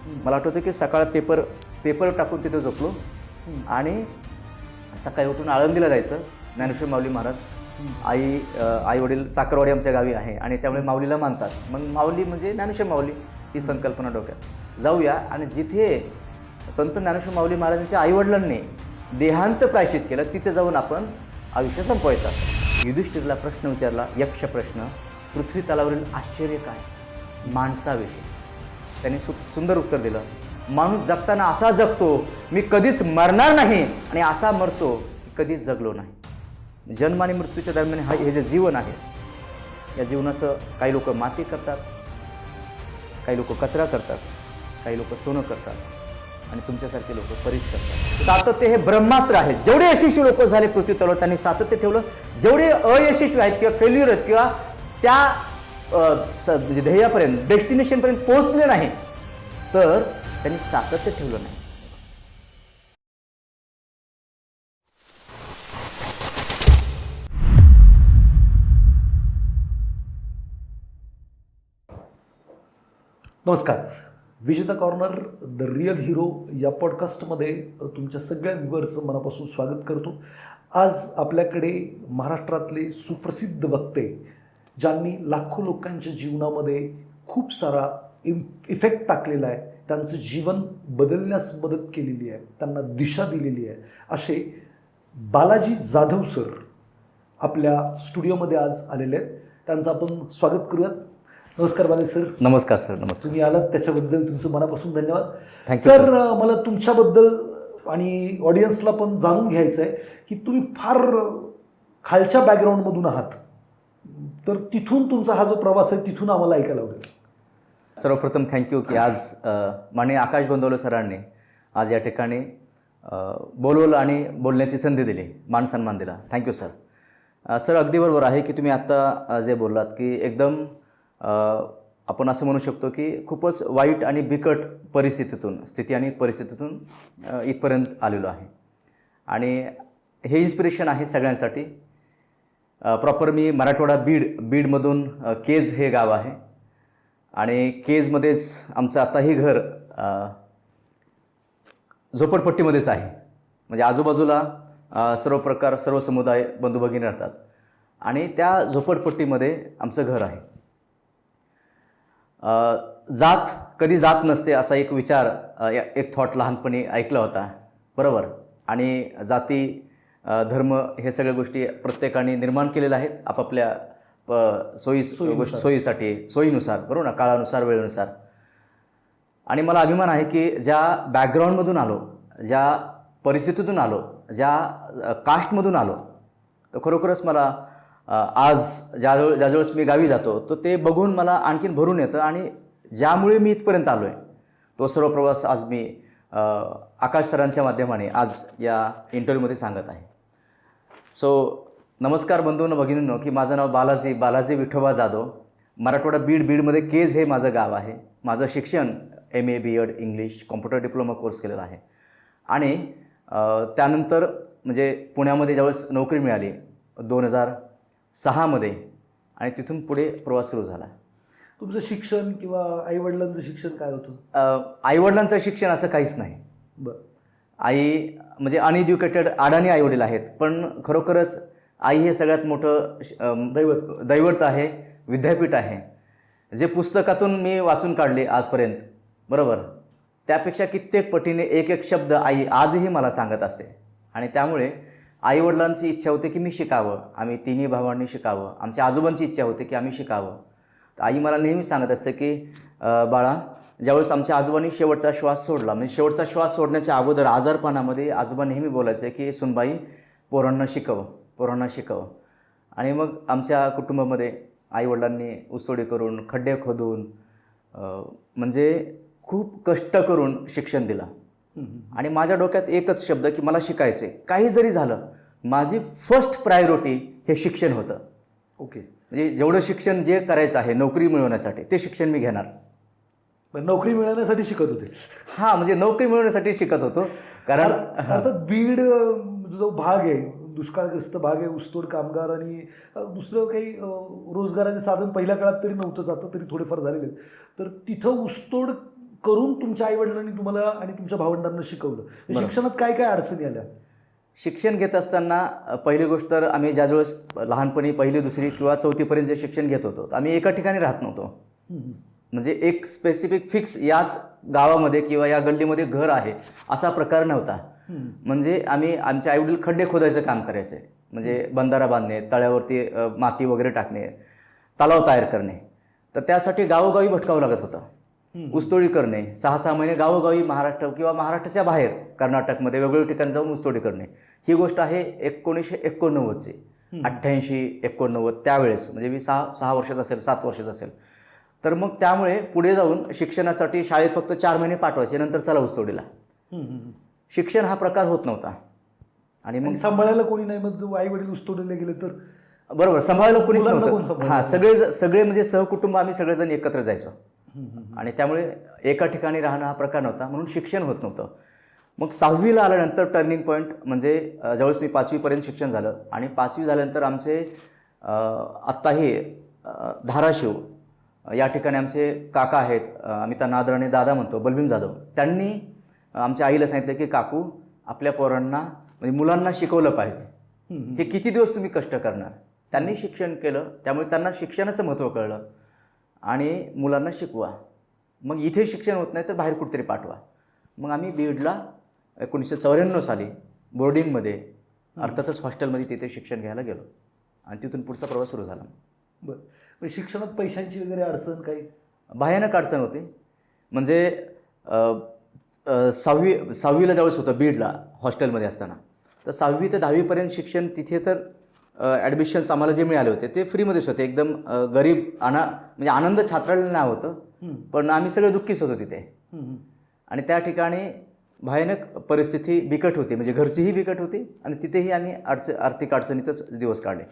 मला आठवतं की सकाळ पेपर टाकून तिथे झोपलो आणि सकाळी उठून आळंदीला जायचं. ज्ञानेश्वर माऊली महाराज, आई वडील चाकरवाडी आमच्या गावी आहे आणि त्यामुळे माऊलीला मानतात. मग माऊली म्हणजे ज्ञानेश्वर माऊली ही संकल्पना डोक्यात. जाऊया आणि जिथे संत ज्ञानेश्वर माऊली महाराजांच्या आईवडिलांनी देहांत प्रायश्चित केलं तिथे जाऊन आपण आयुष्य संपवायचं. युधिष्ठिरला प्रश्न विचारला, यक्ष प्रश्न, पृथ्वी तलावरील आश्चर्य काय? माणसाविषयी. त्यांनी सुंदर उत्तर दिलं, माणूस जगताना असा जगतो मी कधीच मरणार नाही आणि असा मरतो कधीच जगलो नाही. जन्म आणि मृत्यूच्या दरम्यान हे जे जीवन आहे, या जीवनाचं काही लोक माती करतात, काही लोक कचरा करतात, काही लोक सोनं करतात आणि तुमच्यासारखे लोक परीस करतात. सातत्य हे ब्रह्मास्त्र आहे. जेवढे यशस्वी लोक झाले पृथ्वी तलावर त्यांनी सातत्य ठेवलं. जेवढे अयशस्वी आहेत किंवा फेल्युअर आहेत किंवा त्या ध्येयापर्यंत डेस्टिनेशनपर्यंत पोहोचले नाही तर त्यांनी सातत्य ठेवलं नाही. नमस्कार. विजेता कॉर्नर द रिअल हिरो या पॉडकास्टमध्ये तुमच्या सगळ्या व्ह्यूअर्सचं मनापासून स्वागत करतो. आज आपल्याकडे महाराष्ट्रातले सुप्रसिद्ध वक्ते, ज्यांनी लाखो लोकांच्या जीवनामध्ये खूप सारा इफेक्ट टाकलेला आहे, त्यांचं जीवन बदलण्यास मदत केलेली आहे, त्यांना दिशा दिलेली आहे, असे बालाजी जाधव सर आपल्या स्टुडिओमध्ये आज आलेले आहेत. त्यांचं आपण स्वागत करूयात. नमस्कार बालाजी सर. नमस्कार सर. नमस्कार. तुम्ही आलात त्याच्याबद्दल तुमचं मनापासून धन्यवाद. Thank you sir. मला तुमच्याबद्दल आणि ऑडियन्सला पण जाणून घ्यायचं आहे की तुम्ही फार खालच्या बॅकग्राऊंडमधून आहात, तर तिथून तुमचा हा जो प्रवास आहे तिथून आम्हाला ऐकायला आवडेल. सर्वप्रथम थँक्यू की आज माननीय आकाश गोंदवले सरांनी आज या ठिकाणी बोलवलं आणि बोलण्याची संधी दिली, मान सन्मान दिला. Thank you sir. सर अगदी बरोबर आहे की तुम्ही आत्ता जे बोललात की एकदम आपण असं म्हणू शकतो की खूपच वाईट आणि बिकट स्थिती आणि परिस्थितीतून इथपर्यंत आलेलो आहे आणि हे इन्स्पिरेशन आहे सगळ्यांसाठी. प्रॉपर मी मराठवाडा बीडमधून केज हे गाव आहे आणि केजमध्येच आमचं आत्ताही घर झोपडपट्टीमध्येच आहे. म्हणजे आजूबाजूला सर्व समुदाय बंधू भगिनी राहतात आणि त्या झोपडपट्टीमध्ये आमचं घर आहे. जात कधी जात नसते असा एक विचार, एक थॉट लहानपणी ऐकला होता, बरोबर. आणि जाती धर्म हे सगळ्या गोष्टी प्रत्येकाने निर्माण केलेल्या आहेत आपापल्या सोयीनुसार, बरोबर ना, काळानुसार, वेळेनुसार. आणि मला अभिमान आहे की ज्या बॅकग्राऊंडमधून आलो, ज्या परिस्थितीतून आलो, ज्या कास्टमधून आलो, तर खरोखरच मला आज ज्यावेळेस मी गावी जातो तो ते बघून मला आणखीन भरून येतं आणि ज्यामुळे मी इथपर्यंत आलो आहे तो सर्व प्रवास आज मी आकाश सरांच्या माध्यमाने आज या इंटरव्ह्यूमध्ये सांगत आहे. सो नमस्कार बंधूंनो भगिनींनो, की माझं नाव बालाजी विठोबा जाधव. मराठवाडा बीडमध्ये केज हे माझं गाव आहे. माझं शिक्षण MA BEd English computer diploma course केलेला आहे आणि त्यानंतर म्हणजे पुण्यामध्ये ज्यावेळेस नोकरी मिळाली 2006मध्ये आणि तिथून पुढे प्रवास सुरू झाला. तुमचं शिक्षण किंवा आईवडिलांचं शिक्षण काय होतं? आईवडिलांचं शिक्षण असं काहीच नाही. बरं. आई म्हणजे अनएज्युकेटेड अडाणी आईवडील आहेत, पण खरोखरच आई हे सगळ्यात मोठं दैवत आहे, विद्यापीठ आहे. जे पुस्तकातून मी वाचून काढले आजपर्यंत, बरोबर, त्यापेक्षा कित्येक पटीने एक शब्द आई आजही मला सांगत असते. आणि त्यामुळे आईवडिलांची इच्छा होते की मी शिकावं, आम्ही तिन्ही भावांनी शिकावं, आमच्या आजोबांची इच्छा होते की आम्ही शिकावं. तर आई मला नेहमी सांगत असते की बाळा, ज्यावेळेस आमच्या आजोबांनी शेवटचा श्वास सोडला, म्हणजे शेवटचा श्वास सोडण्याच्या अगोदर आजारपणामध्ये आजोबा नेहमी बोलायचे की सुनबाई पोरांना शिकव. आणि मग आमच्या कुटुंबामध्ये आईवडिलांनी ऊसतोडी करून, खड्डे खोदून, म्हणजे खूप कष्ट करून शिक्षण दिलं. आणि माझ्या डोक्यात एकच शब्द की मला शिकायचे. काही जरी झालं, माझी फर्स्ट प्रायोरिटी हे शिक्षण होतं. ओके. म्हणजे जेवढं शिक्षण जे करायचं आहे नोकरी मिळवण्यासाठी ते शिक्षण मी घेणार. नोकरी मिळवण्यासाठी शिकत होते? हां, म्हणजे नोकरी मिळवण्यासाठी शिकत होतो. कारण अर्थात बीड जो भाग आहे, दुष्काळग्रस्त भाग आहे, ऊसतोड कामगार आणि दुसरं काही रोजगाराचे साधन पहिल्या काळात तरी नव्हतंच, आता तरी थोडेफार झालेले आहेत. तर तिथं ऊसतोड करून तुमच्या आईवडिलांनी तुम्हाला आणि तुमच्या भावंडांना शिकवलं. शिक्षणात काय काय अडचणी आल्या? शिक्षण घेत असताना पहिली गोष्ट तर आम्ही ज्यावेळेस लहानपणी पहिली दुसरी किंवा चौथीपर्यंत जे शिक्षण घेत होतो आम्ही एका ठिकाणी राहत नव्हतो. म्हणजे एक स्पेसिफिक फिक्स याच गावामध्ये किंवा या गल्लीमध्ये घर आहे असा प्रकार नव्हता. म्हणजे आम्ही आमचे आईवडील खड्डे खोदायचं काम करायचे. म्हणजे बंधारा बांधणे, तळ्यावरती माती वगैरे टाकणे, तलाव तयार करणे. तर त्यासाठी गावोगावी भटकावं लागत होतं. ऊसतोडी करणे, 6-6 महिने गावोगावी महाराष्ट्र किंवा महाराष्ट्राच्या बाहेर कर्नाटकमध्ये वेगवेगळ्या ठिकाणी जाऊन ऊसतोडी करणे. ही गोष्ट आहे 1989ची, 88-89 त्यावेळेस. म्हणजे मी 6 वर्षाचा असेल, 7 वर्षाचा असेल. तर मग त्यामुळे पुढे जाऊन शिक्षणासाठी शाळेत फक्त 4 महिने पाठवायचे, नंतर चला ऊसतोडीला. शिक्षण हा प्रकार होत नव्हता. आणि मग सांभाळायला कोणी नाही, मग आई वडील ऊसतोडीला गेले तर बरोबर सांभाळायला कोणीच मुलांना कोण नव्हतं. सांभाळायचं? हां, सगळे म्हणजे सहकुटुंब आम्ही सगळेजण एकत्र जायचो. आणि त्यामुळे एका ठिकाणी राहणं हा प्रकार नव्हता, म्हणून शिक्षण होत नव्हतं. मग 6वीला आल्यानंतर टर्निंग पॉईंट म्हणजे ज्यावेळेस मी 5वीपर्यंत शिक्षण झालं आणि 5वी झाल्यानंतर आमचे आत्ताही धाराशिव या ठिकाणी आमचे काका आहेत, आम्ही त्यांना आदराने दादा म्हणतो, बलबीन जाधव. त्यांनी आमच्या आईला सांगितलं की काकू आपल्या पोरांना म्हणजे मुलांना शिकवलं पाहिजे. हे किती दिवस तुम्ही कष्ट करणार. त्यांनी शिक्षण केलं, त्यामुळे त्यांना शिक्षणाचं महत्त्व कळलं आणि मुलांना शिकवा. मग इथे शिक्षण होत नाही तर बाहेर कुठेतरी पाठवा. मग आम्ही बीडला 1994 साली बोर्डिंगमध्ये अर्थातच हॉस्टेलमध्ये तिथे शिक्षण घ्यायला गेलो आणि तिथून पुढचा प्रवास सुरू झाला. बरं, शिक्षणात पैशांची वगैरे अडचण काही? भयानक अडचण होती. म्हणजे 6वीला ज्यावेळेस होतं बीडला हॉस्टेलमध्ये असताना, तर 6वी ते 10वीपर्यंत शिक्षण तिथे तर ॲडमिशन्स आम्हाला जे मिळाले होते ते फ्रीमध्येच होते. एकदम गरीब म्हणजे आनंद छात्राला नाव होतं, पण आम्ही सगळे दुःखीच होतो तिथे. आणि त्या ठिकाणी भयानक परिस्थिती बिकट होती, म्हणजे घरचीही बिकट होती आणि तिथेही आम्ही आर्थिक अडचणीतच दिवस काढले.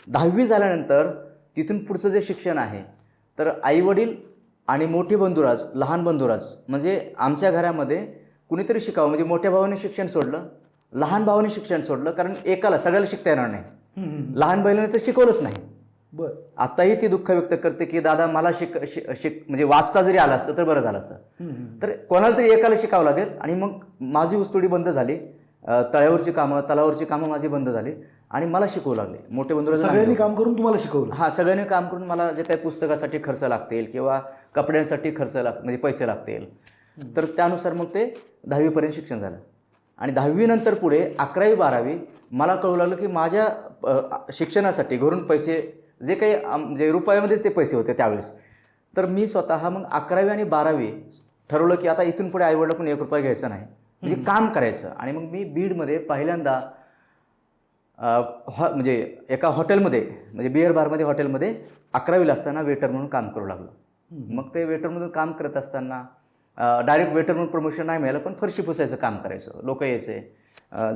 10वी झाल्यानंतर तिथून पुढचं जे शिक्षण आहे तर आईवडील आणि मोठे बंधुराज, लहान बंधुराज, म्हणजे आमच्या घरामध्ये कुणीतरी शिकावं. म्हणजे मोठ्या भावाने शिक्षण सोडलं, लहान भावाने शिक्षण सोडलं, कारण एकाला सगळ्याला शिकता येणार नाही. लहान बहिणीने तर शिकवलंच नाही. बरं, आताही ती दुःख व्यक्त करते की दादा मला शिक म्हणजे वाचता जरी आलं असतं तर बरं झालं असतं. तर कोणाला तरी एकाला शिकावं लागेल. आणि मग माझी ऊसतोडी बंद झाली, तळ्यावरची कामं, तलावावरची कामं माझी बंद झाली आणि मला शिकवू लागले. मोठे बंधू सगळ्यांनी काम करून तुम्हाला शिकवलं? हां, सगळ्यांनी काम करून मला जे काही पुस्तकासाठी खर्च लागतील किंवा कपड्यांसाठी खर्च म्हणजे पैसे लागतील, तर त्यानुसार मग ते 10वीपर्यंत शिक्षण झालं. आणि 10वी नंतर पुढे 11वी 12वी मला कळू लागलं की माझ्या शिक्षणासाठी घरून पैसे जे काही म्हणजे रुपयामध्येच ते पैसे होते त्यावेळेस. तर मी स्वतः मग 11वी आणि 12वी ठरवलं की आता इथून पुढे आईवडिलांकडून 1 रुपया घ्यायचा नाही, म्हणजे काम करायचं. आणि मग मी बीडमध्ये पहिल्यांदा म्हणजे एका हॉटेलमध्ये, म्हणजे बिअर बारमध्ये हॉटेलमध्ये 11वीला असताना वेटर म्हणून काम करू लागलो. मग ते वेटरमधून काम करत असताना डायरेक्ट वेटर म्हणून प्रमोशन नाही मिळालं, पण फरशी पुसायचं काम करायचं. लोक यायचे,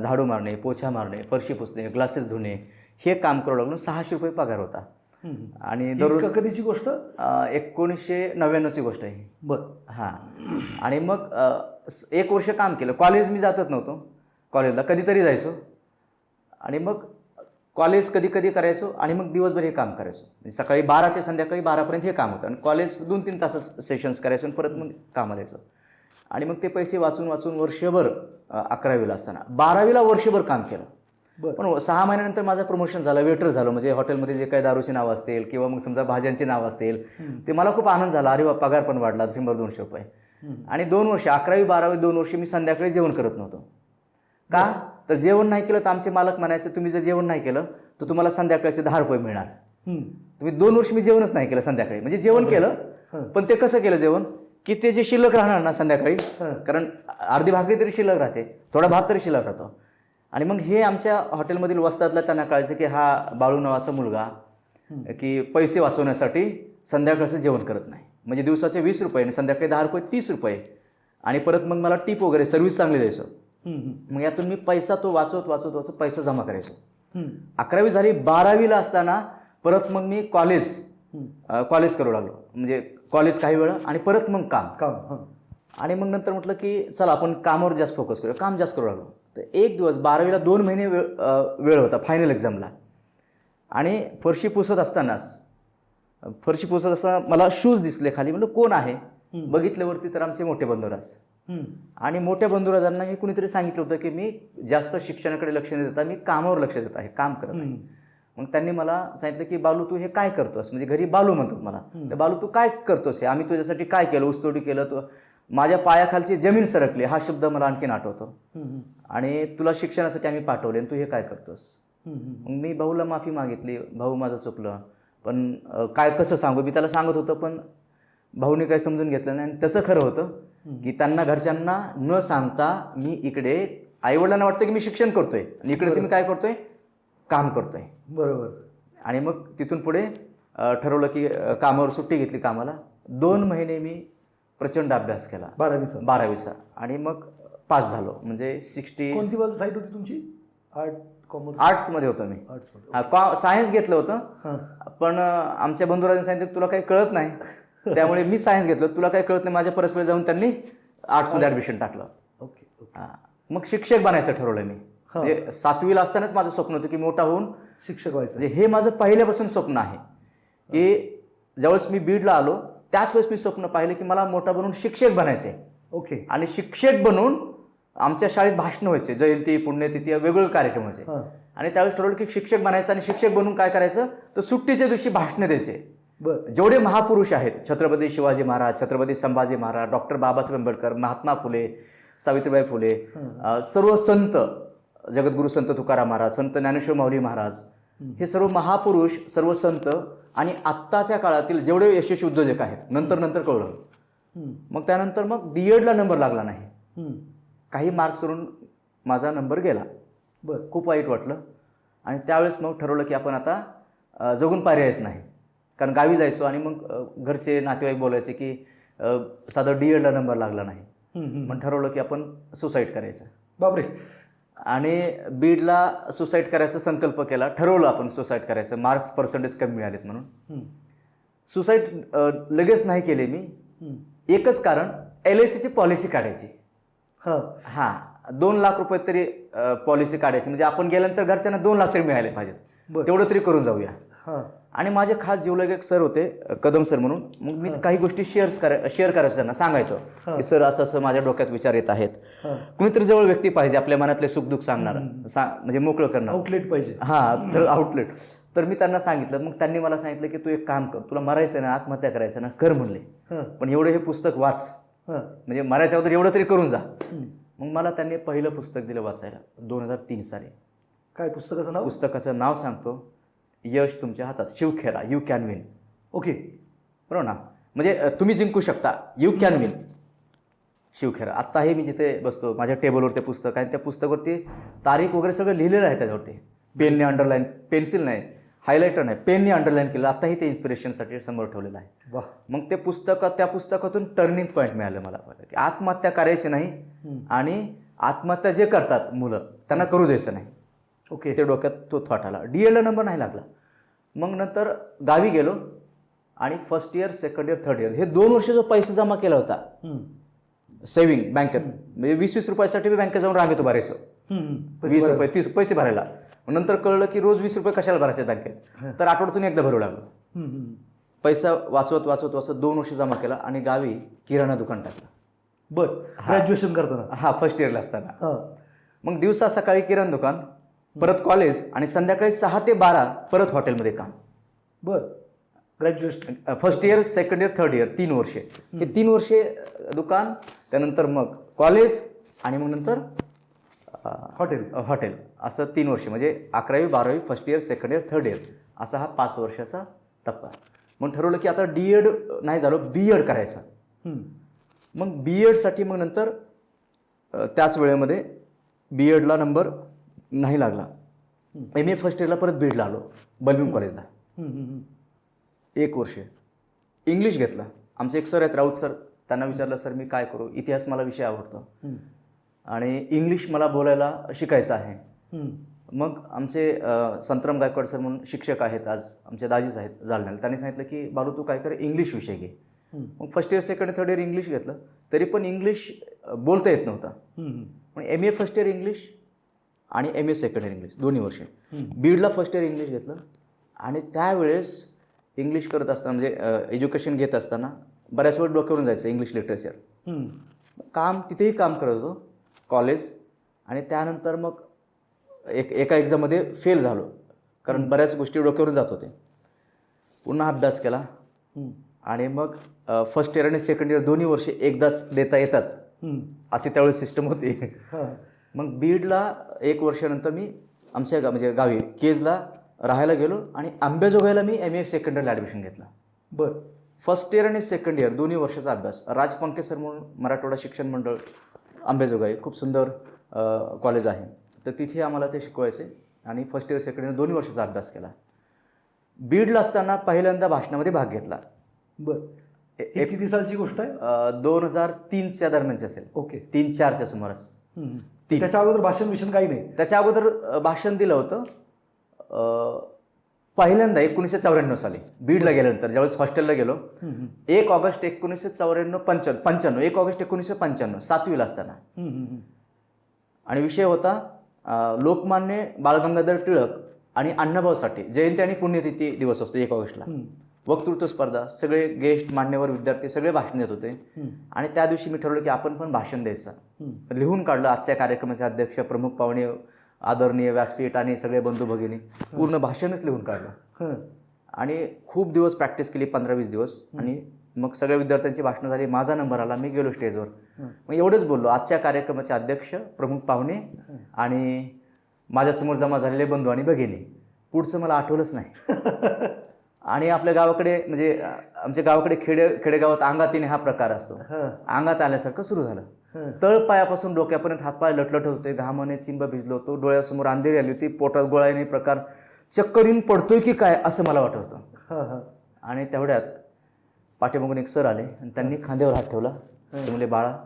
झाडू मारणे, पोछा मारणे, फरशी पुसणे, ग्लासेस धुणे, हे काम करू लागलो. 600 रुपये पगार होता. आणि दररोज कधीची गोष्ट? 1999ची गोष्ट आहे. बरं, हां. आणि मग 1 वर्ष काम केलं. कॉलेज मी जातच नव्हतो, कॉलेजला कधीतरी जायचो आणि मग कॉलेज कधी कधी करायचो आणि मग दिवसभर हे काम करायचो. सकाळी 12 ते संध्याकाळी 12पर्यंत हे काम होतं आणि कॉलेज 2-3 तास सेशन्स करायचो आणि परत मग कामाला यायचो. आणि मग ते पैसे वाचून वर्षभर 11वीला असताना 12वीला वर्षभर काम केलं. पण 6 महिन्यानंतर माझं प्रमोशन झालं, वेटर झालो. म्हणजे हॉटेलमध्ये जे काही दारूची नावं असतील किंवा मग समजा भाज्यांची नावं असतील, ते मला खूप आनंद झाला. अरे पगार पण वाढला 100-200 रुपये. आणि 2 वर्ष 11वी 12वी 2 वर्ष मी संध्याकाळी जेवण करत नव्हतो. का तर जेवण नाही केलं तर आमचे मालक म्हणायचे तुम्ही जर जेवण नाही केलं तर तुम्हाला संध्याकाळचे 10 रुपये मिळणार. तुम्ही 2 वर्ष मी जेवणच नाही केलं संध्याकाळी. म्हणजे जेवण केलं, पण ते कसं केलं जेवण की ते जे शिल्लक राहणार ना संध्याकाळी, कारण अर्धी भाकरी तरी शिल्लक राहते, थोडा भात तरी शिल्लक राहतो. आणि मग हे आमच्या हॉटेलमधील वस्तातला त्यांना कळायचं की हा बाळू नावाचा मुलगा की पैसे वाचवण्यासाठी संध्याकाळचं जेवण करत नाही. म्हणजे दिवसाचे 20 रुपये आणि संध्याकाळी 10 रुपये 30 रुपये आणि परत मग मला टिप वगैरे सर्व्हिस चांगली द्यायचं. मग यातून मी पैसा तो वाचवत पैसा जमा करायचो. 11वी झाली. 12वीला असताना परत मग मी कॉलेज करू लागलो. म्हणजे कॉलेज काही वेळ आणि परत मग काम. आणि मग नंतर म्हटलं की चला आपण कामावर जास्त फोकस करूया, काम जास्त करू लागलो. तर एक दिवस 12वीला 2 महिने वेळ होता फायनल एक्झामला. आणि फरशी पुसत असताना मला शूज दिसले खाली. म्हटलं कोण आहे, बघितल्यावरती तर आमचे मोठे बंधुराज. हम्म. आणि मोठ्या बंधुराजांना हे कुणीतरी सांगितलं होतं की मी जास्त शिक्षणाकडे लक्ष न देता मी कामावर लक्ष देत आहे, काम करत आहे. मग त्यांनी मला सांगितलं की बालू तू हे काय करतोस, म्हणजे घरी बालू म्हणतात मला, तर बालू तू काय करतोस, हे आम्ही तुझ्यासाठी काय केलं, ऊसतोडी केलं, तू माझ्या पायाखालची जमीन सरकली, हा शब्द मला आणखीन आठवतो. आणि तुला शिक्षणासाठी आम्ही पाठवले आणि तू हे काय करतोस. मग मी भाऊला माफी मागितली, भाऊ माझं चुकलं, पण काय कसं सांगू, मी त्याला सांगत होतं पण भाऊने काही समजून घेतलं नाही. आणि त्याचं खरं होतं की त्यांना घरच्यांना न सांगता मी इकडे आईवडिलांना वाटतं की मी शिक्षण करतोय आणि इकडे तुम्ही काय करतोय, काम करतोय. बरोबर. आणि मग तिथून पुढे ठरवलं की कामावर सुट्टी घेतली कामाला. 2 महिने मी प्रचंड अभ्यास केला 12वीचा आणि मग पास झालो. म्हणजे 60. कोणती बाजू साईड होती तुमची? Art, commerce? आर्ट्समध्ये होतो मी. आर्ट्समध्ये. सायन्स घेतलं होतं, पण आमच्या बंधुराजांनी सांगितलं तुला काही कळत नाही, त्यामुळे मी सायन्स घेतलं, तुला काही कळत नाही, माझ्या परस्पर जाऊन त्यांनी आर्ट्समध्ये ॲडमिशन टाकलं. ओके. मग शिक्षक बनायचं ठरवलं मी. म्हणजे 7वीला असतानाच माझं स्वप्न होतं की मोठा होऊन शिक्षक व्हायचं. म्हणजे हे माझं पहिल्यापासून स्वप्न आहे की ज्यावेळेस मी बीडला आलो त्याच वेळेस मी स्वप्न पाहिलं की मला मोठा बनून शिक्षक बनायचे. ओके. आणि शिक्षक बनून आमच्या शाळेत भाषणं व्हायचे, जयंती, पुण्यतिथी, वेगवेगळे कार्यक्रम व्हायचे. आणि त्यावेळेस ठरवलं की शिक्षक बनायचं आणि शिक्षक बनून काय करायचं, तर सुट्टीच्या दिवशी भाषणं द्यायचे. जेवढे महापुरुष आहेत, छत्रपती शिवाजी महाराज, छत्रपती संभाजी महाराज, डॉक्टर बाबासाहेब आंबेडकर, महात्मा फुले, सावित्रीबाई फुले, सर्व संत, जगद्गुरू संत तुकाराम महाराज, संत ज्ञानेश्वर माऊली महाराज, हे सर्व महापुरुष, सर्व संत आणि आत्ताच्या काळातील जेवढे यशस्वी उद्योजक आहेत, नंतर कळलं. मग त्यानंतर मग बीएडला नंबर लागला नाही, काही मार्क्सवरून माझा नंबर गेला. खूप वाईट वाटलं. आणि त्यावेळेस मग ठरवलं की आपण आता जगून पर्यायच नाही, कारण गावी जायचो आणि मग घरचे नातेवाईक बोलायचे की साधा डीएडला नंबर लागला नाही. मग ठरवलं की आपण सुसाईड करायचं. बापरे. आणि बीडला सुसाईड करायचा संकल्प केला, ठरवलं आपण सुसाईड करायचं, मार्क्स पर्सेंटेज कमी मिळालेत म्हणून. सुसाईड लगेच नाही केले मी. एकच कारण, LICची पॉलिसी काढायची. 2 लाख रुपये तरी पॉलिसी काढायची, म्हणजे आपण गेल्यानंतर घरच्यांना 2 लाख तरी मिळाले पाहिजेत, तेवढं तरी करून जाऊया. आणि माझे खास जीवलग एक सर होते, कदम सर म्हणून. मग मी काही गोष्टी शेअर करायचो त्यांना, सांगायचो की सर असं असं माझ्या डोक्यात विचार येत आहेत. कुणीतरी जवळ व्यक्ती पाहिजे आपल्या मनातले सुखदुःख सांगणार, म्हणजे मोकळं करणार, आउटलेट पाहिजे. तर आउटलेट. तर मी त्यांना सांगितलं. मग त्यांनी मला सांगितलं की तू एक काम कर, तुला मरायचं ना, आत्महत्या करायचं ना, कर म्हणले, पण एवढं हे पुस्तक वाच, म्हणजे मरायच्या अगोदर एवढं तरी करून जा. मग मला त्यांनी पहिलं पुस्तक दिलं वाचायला 2003 साली. काय पुस्तकाचं नाव? पुस्तकाचं नाव सांगतो, यश तुमच्या हातात, शिवखेरा, यू कॅन विन. ओके. बरोबर ना, म्हणजे तुम्ही जिंकू शकता, यू कॅन विन, शिवखेरा. आत्ताही मी जिथे बसतो माझ्या टेबलवर ते पुस्तक आहे, त्या पुस्तकावरती तारीख वगैरे सगळं लिहिलेलं आहे त्याच्यावरती, पेनने अंडरलाईन, पेन्सिल नाही, हायलायटर नाही, पेनने अंडरलाईन केलं. आत्ताही ते इन्स्पिरेशनसाठी समोर ठेवलेलं आहे. मग ते त्या पुस्तकातून टर्निंग पॉईंट मिळालं मला, की आत्महत्या करायची नाही आणि आत्महत्या जे करतात मुलं त्यांना करू द्यायचं नाही. ओके. ते डोक्यात तो थॉट आला. डीएडला नंबर नाही लागला. मग नंतर गावी गेलो आणि first year, second year, third year हे 2 वर्ष जो पैसा जमा केला होता सेव्हिंग बँकेत, म्हणजे 20-20 रुपयासाठी मी बँकेत जाऊन रांगेत उभा राहायचो, 20 रुपये 30 पैसे भरायला. नंतर कळलं की रोज 20 रुपये कशाला भरायचे बँकेत, तर आठवड्यातून एकदा भरू लागलो. पैसा वाचवत 2 वर्ष जमा केला आणि गावी किराणा दुकान टाकलं. ग्रॅज्युएशन करताना? फर्स्ट इयरला असताना. मग दिवसा सकाळी किराणा दुकान, परत कॉलेज, आणि संध्याकाळी 6 ते 12 परत हॉटेलमध्ये काम. Graduation first year, second year, third year 3 वर्षे. हे 3 वर्षे दुकान, त्यानंतर मग कॉलेज आणि मग नंतर हॉटेल, असं 3 वर्ष, म्हणजे 11वी 12वी, first year, second year, third year, असा हा 5 वर्षाचा टप्पा. मग ठरवलं की आता डीएड नाही झालं, बीएड करायचं. मग बीएडसाठी मग नंतर त्याच वेळेमध्ये बीएडला नंबर नाही लागला. MA फर्स्ट इयरला परत बीडला आलो, बलविंग कॉलेजला. 1 वर्ष इंग्लिश घेतलं. आमचे एक सर आहेत, राऊत सर, त्यांना विचारलं सर मी काय करू, इतिहास मला विषय आवडतो आणि इंग्लिश मला बोलायला शिकायचं आहे. मग आमचे संतराम गायकवाड सर म्हणून शिक्षक आहेत, आज आमचे दाजीच आहेत जालन्याला, त्यांनी सांगितलं की बालू तू काय कर, इंग्लिश विषय घे. मग first year, second, third year English घेतलं, तरी पण इंग्लिश बोलता येत नव्हतं. पण MA फर्स्ट इयर इंग्लिश आणि MA सेकंड इयर इंग्लिश, 2 वर्षे. बीडला फर्स्ट इयर इंग्लिश घेतलं आणि त्यावेळेस इंग्लिश करत असताना, म्हणजे एज्युकेशन घेत असताना बऱ्याच वेळ डोक्यावरून जायचं इंग्लिश लिटरेचर. काम तिथेही काम करत होतो कॉलेज, आणि त्यानंतर मग एका एक्झाममध्ये फेल झालो कारण बऱ्याच गोष्टी डोक्यावरून जात होते. पुन्हा अभ्यास केला आणि मग फर्स्ट इयर आणि सेकंड इयर दोन्ही वर्षे एकदाच देता येतात अशी त्यावेळेस सिस्टम होती. मग बीडला 1 वर्षानंतर मी आमच्या म्हणजे गावी केजला राहायला गेलो आणि आंबेजोगाईला मी MA सेकंड इयरला ॲडमिशन घेतलं. बरं. फर्स्ट इयर आणि सेकंड इयर दोन्ही वर्षाचा अभ्यास. राज पंके सर म्हणून मराठवाडा शिक्षण मंडळ आंबेजोगाई खूप सुंदर कॉलेज आहे, तर तिथे आम्हाला ते शिकवायचे आणि फर्स्ट इयर सेकंड इयर दोन्ही वर्षाचा अभ्यास केला. बीडला असताना पहिल्यांदा भाषणामध्ये भाग घेतला. बरं. हे किती सालची गोष्ट आहे? 2003च्या दरम्यानची असेल. ओके. 3-4च्या सुमारास. त्याच्या अगोदर भाषण काही नाही? त्याच्या अगोदर भाषण दिलं होतं पहिल्यांदा 1994 साली बीडला गेल्यानंतर, ज्यावेळेस हॉस्टेलला गेलो. 1 ऑगस्ट 1995 1 ऑगस्ट 1995 7वीला असताना. आणि विषय होता लोकमान्य बाळगंगाधर टिळक आणि अण्णाभाऊ साठे जयंती आणि पुण्यतिथी दिवस असतो 1 ऑगस्टला. वक्तृत्व स्पर्धा, सगळे गेस्ट, मान्यवर, विद्यार्थी सगळे भाषण देत होते. आणि त्या दिवशी मी ठरवलं की आपण पण भाषण द्यायचं. लिहून काढलं आजच्या कार्यक्रमाचे अध्यक्ष, प्रमुख पाहुणे, आदरणीय व्यासपीठ आणि सगळे बंधू भगिनी, पूर्ण भाषणच लिहून काढलं. आणि खूप दिवस प्रॅक्टिस केली, 15-20 दिवस. आणि मग सगळ्या विद्यार्थ्यांची भाषणं झाली, माझा नंबर आला, मी गेलो स्टेजवर. मग एवढंच बोललो, आजच्या कार्यक्रमाचे अध्यक्ष, प्रमुख पाहुणे आणि माझ्यासमोर जमा झालेले बंधू आणि भगिनी. पुढचं मला आठवलंच नाही. आणि आपल्या गावाकडे म्हणजे आमच्या गावाकडे खेडेगावात अंगातीने हा प्रकार असतो. अंगात आल्यासारखं सुरू झालं. तळपायापासून डोक्यापर्यंत हातपाय लटलट होते, घामाने चिंब भिजलो होतो, डोळ्यासमोर अंधेरी आली होती, पोटात गोळा येणे प्रकार, चक्कर येऊन पडतोय की काय असं मला वाटत होतं. आणि तेवढ्यात पाठीमागून एक सर आले आणि त्यांनी खांद्यावर हात ठेवला. ते म्हणले, बाळा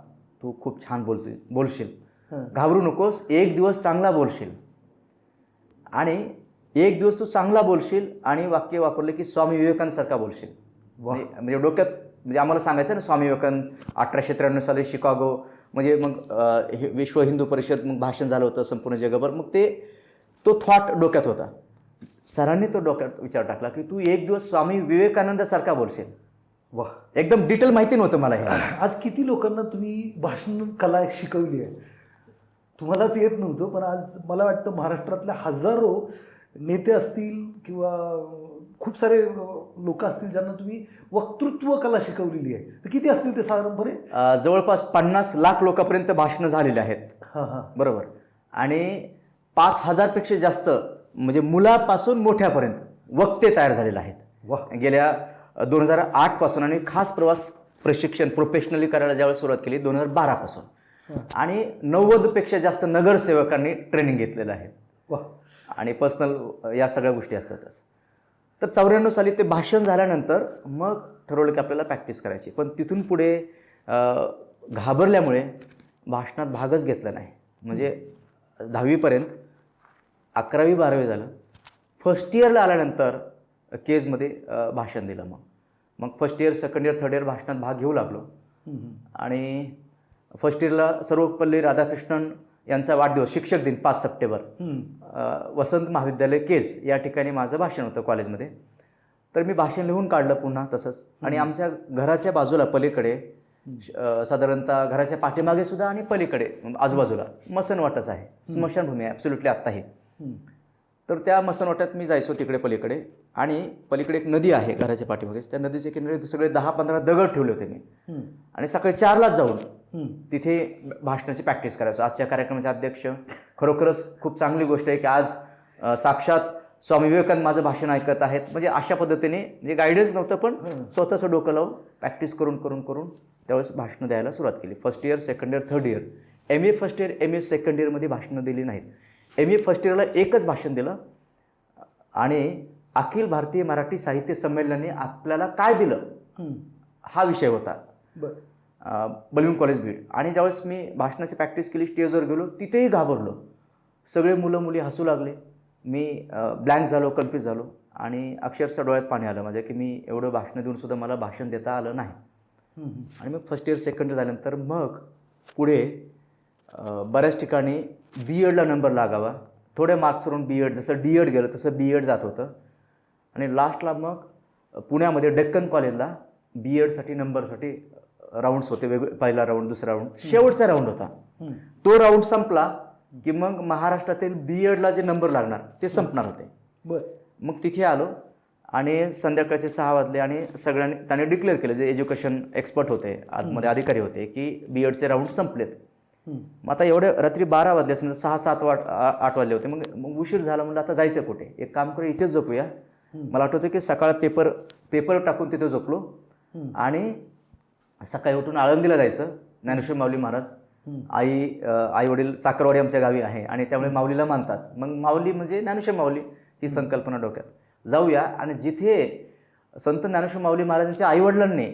तू खूप छान बोलशील, घाबरू नकोस, एक दिवस चांगला बोलशील आणि एक दिवस तू चांगला बोलशील. आणि वाक्य वापरले की स्वामी विवेकानंदसारखा बोलशील. म्हणजे डोक्यात म्हणजे आम्हाला सांगायचं ना, स्वामी विवेकानंद 1893 साली शिकागो, म्हणजे मग विश्व हिंदू परिषद मग भाषण झालं होतं संपूर्ण जगभर. मग तो थॉट डोक्यात होता. सरांनी तो डोक्यात विचार टाकला की तू एक दिवस स्वामी विवेकानंदसारखा बोलशील. वाह. एकदम डिटेल माहिती नव्हतं मला हे. आज किती लोकांना तुम्ही भाषण कला शिकवली आहे? तुम्हालाच येत नव्हतं, पण आज मला वाटतं महाराष्ट्रातल्या हजारो नेते असतील किंवा खूप सारे लोक असतील ज्यांना तुम्ही वक्तृत्व कला शिकवलेली आहे. तर किती असतील ते साधारणपणे? जवळपास 50 लाख लोकांपर्यंत भाषणं झालेली आहेत. बरोबर. आणि 5000 पेक्षा जास्त म्हणजे मुलापासून मोठ्यापर्यंत वक्ते तयार झालेले आहेत गेल्या 2008 पासून. आणि खास प्रवास प्रशिक्षण प्रोफेशनली करायला ज्यावेळेस सुरुवात केली 2012 पासून. आणि 90 पेक्षा जास्त नगरसेवकांनी ट्रेनिंग घेतलेलं आहे. आणि पर्सनल या सगळ्या गोष्टी असतातच. तर 94 साली ते भाषण झाल्यानंतर मग ठरवलं की आपल्याला प्रॅक्टिस करायची. पण तिथून पुढे घाबरल्यामुळे भाषणात भागच घेतला नाही. म्हणजे 10वीपर्यंत, 11वी 12वी झालं. फर्स्ट इयरला आल्यानंतर केजमध्ये भाषण दिलं. मग first year, second year, third year भाषणात भाग घेऊ लागलो. आणि फर्स्ट इयरला सर्वपल्ली राधाकृष्णन यांचा वाढदिवस, शिक्षक दिन 5 सप्टेंबर, वसंत महाविद्यालय केज या ठिकाणी माझं भाषण होतं कॉलेजमध्ये. तर मी भाषण लिहून काढलं पुन्हा तसंच. आणि आमच्या घराच्या बाजूला पलीकडे, साधारणतः घराच्या पाठीमागे सुद्धा आणि पलीकडे आजूबाजूला मसनवाटच आहे, स्मशानभूमी आहे ॲब्सोल्युटली आत्ताही. तर त्या मसनवाट्यात मी जायचो तिकडे पलीकडे. आणि पलीकडे एक नदी आहे घराच्या पाठीमागे, त्या नदीच्या किनारी सगळे 10-15 दगड ठेवले होते मी. आणि सकाळी 4लाच जाऊन तिथे भाषणाची प्रॅक्टिस करायचो. आजच्या कार्यक्रमाचे अध्यक्ष, खरोखरच खूप चांगली गोष्ट आहे की आज साक्षात स्वामी विवेकानंद माझं भाषण ऐकत आहेत. म्हणजे अशा पद्धतीने, म्हणजे गायडन्स नव्हतं पण स्वतःचं डोकं लावून प्रॅक्टिस करून त्यावेळेस भाषणं द्यायला सुरुवात केली. First year, second year, third year. MA first year, MA second इयरमध्ये भाषणं दिली नाहीत. MA फर्स्ट इयरला एकच भाषण दिलं. आणि अखिल भारतीय मराठी साहित्य संमेलनाने आपल्याला काय दिलं हा विषय होता. बलवीन कॉलेज बीड. आणि ज्यावेळेस मी भाषणाची प्रॅक्टिस केली, स्टेजवर गेलो, तिथेही घाबरलो. सगळे मुलं मुली हसू लागले. मी ब्लँक झालो, कन्फ्यूज झालो. आणि अक्षरशः डोळ्यात पाणी आलं माझ्या की मी एवढं भाषणं देऊन सुद्धा मला भाषण देता आलं नाही. आणि मग फर्स्ट इयर, सेकंड इयर झाल्यानंतर मग पुढे बऱ्याच ठिकाणी BEdला नंबर लागावा, थोड्या मार्क्सवरून BEd, जसं DEd गेलं तसं BEd जात होतं. आणि लास्टला मग पुण्यामध्ये डेक्कन कॉलेजला बी एडसाठी नंबरसाठी राऊंड्स होते वेगळे, पहिला राऊंड, दुसरा राऊंड, शेवटचा राऊंड होता. तो राऊंड संपला की मग महाराष्ट्रातील बी एडला जे नंबर लागणार ते संपणार होते. बर. मग तिथे आलो आणि संध्याकाळचे 6 वाजले आणि सगळ्यांनी त्यांनी डिक्लेअर केलं, जे एज्युकेशन एक्सपर्ट होते, आतमध्ये अधिकारी होते, की बी एडचे राऊंड संपलेत. मग आता एवढे रात्री 12 वाजले, समजा 6, 7, 8 वाजले होते. मग उशीर झाला, म्हणलं आता जायचं कुठे, एक काम करू इथेच झोपूया. मला आठवतं की सकाळ पेपर टाकून तिथे झोपलो आणि सकाळी उठून आळंदीला जायचं. ज्ञानेश्वर माऊली महाराज, आई वडील चाकरवाडी आमच्या गावी आहे आणि त्यामुळे माऊलीला मानतात. मग माऊली म्हणजे ज्ञानेश्वर माऊली ही संकल्पना डोक्यात. जाऊया आणि जिथे संत ज्ञानेश्वर माऊली महाराजांच्या आईवडिलांनी